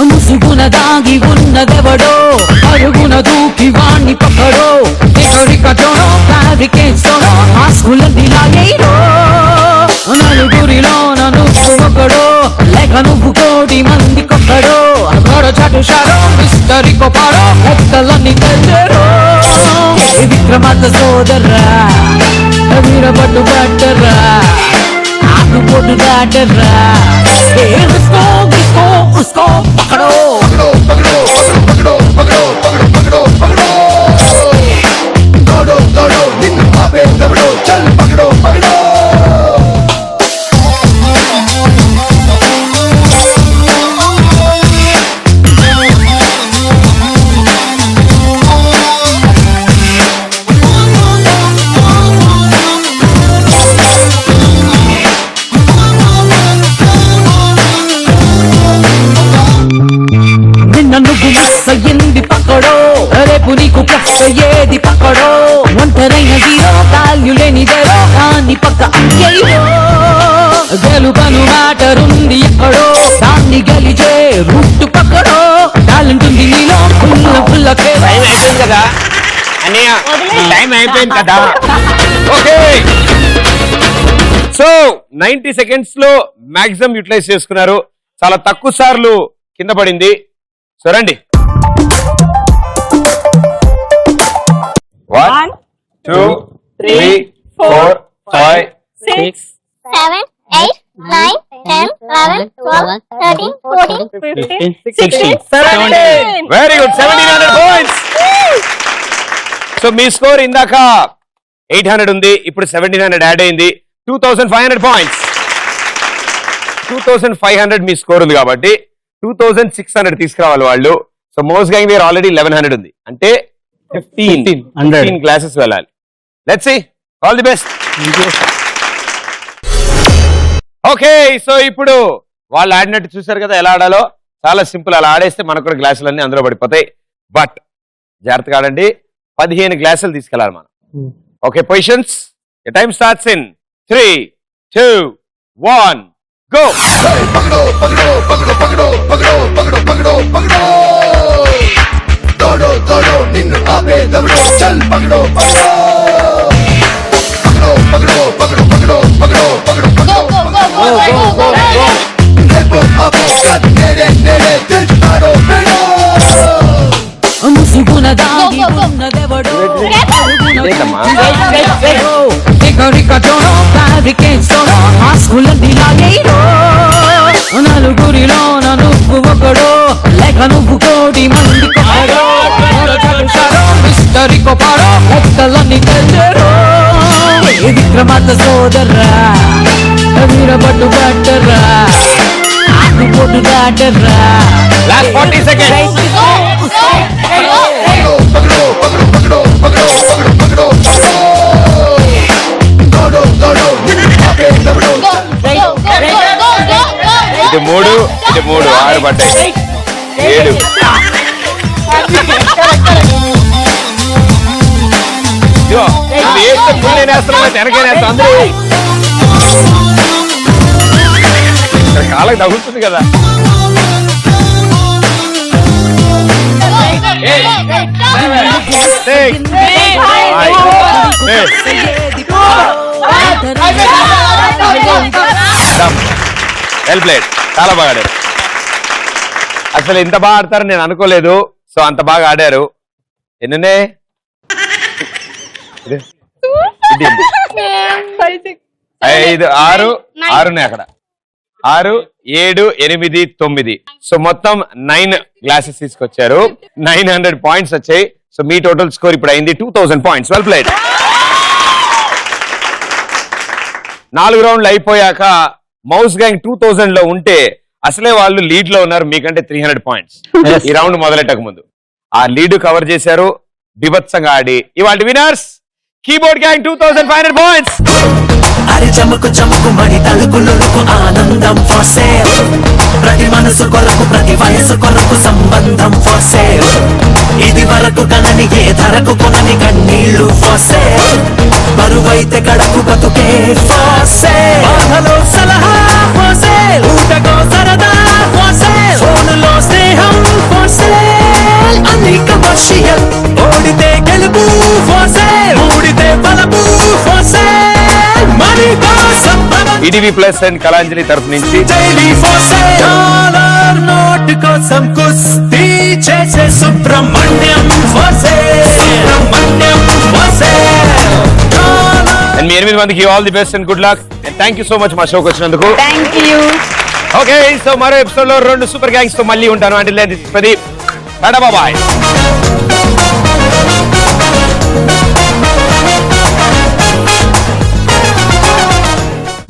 ముసుగున దాగి ఉన్నదెవడో అరుగున దూకి వాణ్ణి పక్కడో. ఎవరికటోనో ఫ్యాబ్రికేట్స్లోనో ఆస్కులన్నీ లాగేయడో. నలుగురిలో నువ్వు ఒకడో లేక నువ్వు 1,000,000 మంది కొక్కడో. అగడో చటుషాడో మిస్టరీ కొపాడో లెక్కలన్నీ తెచ్చడో. విక్రమార్క సోదర్రా వీరపట్టు పట్టరా ఆకు పొట్టు దాటరా. ఉస్కో ఉస్కో ఉస్కో పకడో పకడో పకడో పకడో పకడో పకడో పకడో దోడో దోడో నిన్ను ఆపే దవడో చల్ పకడో పకడో. టైం అయిపోయింది కదా. ఓకే, సో 90 seconds లో మాక్సిమం యూటిలైజ్ చేసుకున్నారు. చాలా తక్కువ సార్లు కింద పడింది. సో రండి. 1 2 3 4 5 6 7 8 9 10 11 12 13 14 15 16 17. Very good, 1700 points. సో మీ స్కోర్ ఇందాక 800 ఉంది, ఇప్పుడు 1700 యాడ్ అయింది, 2500 points. 2500 మీ స్కోర్ ఉంది కాబట్టి 2600 తీసుకురావాలి వాళ్ళు. So most gang where already 1100 ఉంది, అంటే 15 క్లాసెస్ వెళ్ళాలి. Let's see, all the best. Okay, so ఇప్పుడు వాళ్ళు ఆడినట్టు చూసారు కదా ఎలా ఆడాలో. చాలా సింపుల్, అలా ఆడేస్తే మనకు కూడా గ్లాసులన్నీ అందులో పడిపోతాయి. బట్ జాగ్రత్తగా ఆడండి, 15 గ్లాసులు తీసుకెళ్ళాలి మనం. Okay, positions, time starts in 3 2 1 go. ముసుగున దాగి ఉన్నదెవడో ఏంటమ్మా? ఎగరికతోనో ఫ్యాబ్రికేట్స్తోనో ఆస్కులన్నీ లాగేయో నలుగురిలోన నువ్వు ఒకడో లేక నువ్వు కోటి మంది కొడో మిస్టరీ కొపాడో లెక్కలన్నీ తెలియరో విక్రమార్క సోదర్రా వీరపట్టు బట్టర్రా ఆకుపోటు దాటర్రా. Last 40 seconds. ఇది 3 ఇది 3 6 పట్టాయి, 7 ఇదిగో, ఇది వేస్తే పుల్లే నేస్తాం, వెనకే నేస్తాం అందరూ. ఇక్కడ కాళ్ళకి తగులుతుంది కదా. వెల్ ప్లేడ్, చాలా బాగా ఆడారు. అసలు ఇంత బాగా ఆడతారని నేను అనుకోలేదు. సో అంత బాగా ఆడారు. ఎన్నునే 5 6 6 అక్కడ 6 7 8 9. సో మొత్తం 9 గ్లాసెస్ తీసుకొచ్చారు. 900 పాయింట్స్ వచ్చాయి. సో మీ టోటల్ స్కోర్ ఇప్పుడు అయింది 2000 పాయింట్స్. Well played. 4 రౌండ్లు అయిపోయాక మౌస్ గ్యాంగ్ 2000 లో ఉంటే అసలే వాళ్ళు లీడ్ లో ఉన్నారు, మీకంటే 300 పాయింట్స్. ఈ రౌండ్ మొదలెట్టక ముందు ఆ లీడ్ కవర్ చేశారు, బిభత్సంగా ఆడి. ఇవాళ వినర్స్ కీబోర్డ్ గ్యాంగ్ 2500 పాయింట్స్. అరి చమకు చమకు మడి తలుకులకు ఆనందం ఫర్ సేల్. ప్రతి మనసు కొరకు ప్రతి వయసు కొరకు సంబంధం ఫర్ సేల్. ఇది వరకు కనని ఏ ధరకు కొనని కన్నీళ్లు ఫర్ సేల్. బరువైతే కడకు బతుకే ఫర్ సేల్. బాధలో సలహా ఫర్ సేల్. ఊటకో సరదా ఫర్ సేల్. ఫోనులో స్నేహం ఫర్ సేల్. అన్ని కమర్షియల్. ఓడితే గెలుపు ఫర్ సేల్. ఊడితే బలపు for sale. ETV plus and Kalanjali తరఫు నుంచి నోట్ కోసం కుస్తీ చేసే సుబ్రహ్మణ్యం మీ 8 మందికి all the best and good luck and thank you so much మా షోకి వచ్చినందుకు. ఓకే, సో మరో ఎపిసోడ్ లో 2 సూపర్ గ్యాంగ్స్ తో మళ్ళీ ఉంటాను. అంటే ప్రదీప్, టాటా బాయ్.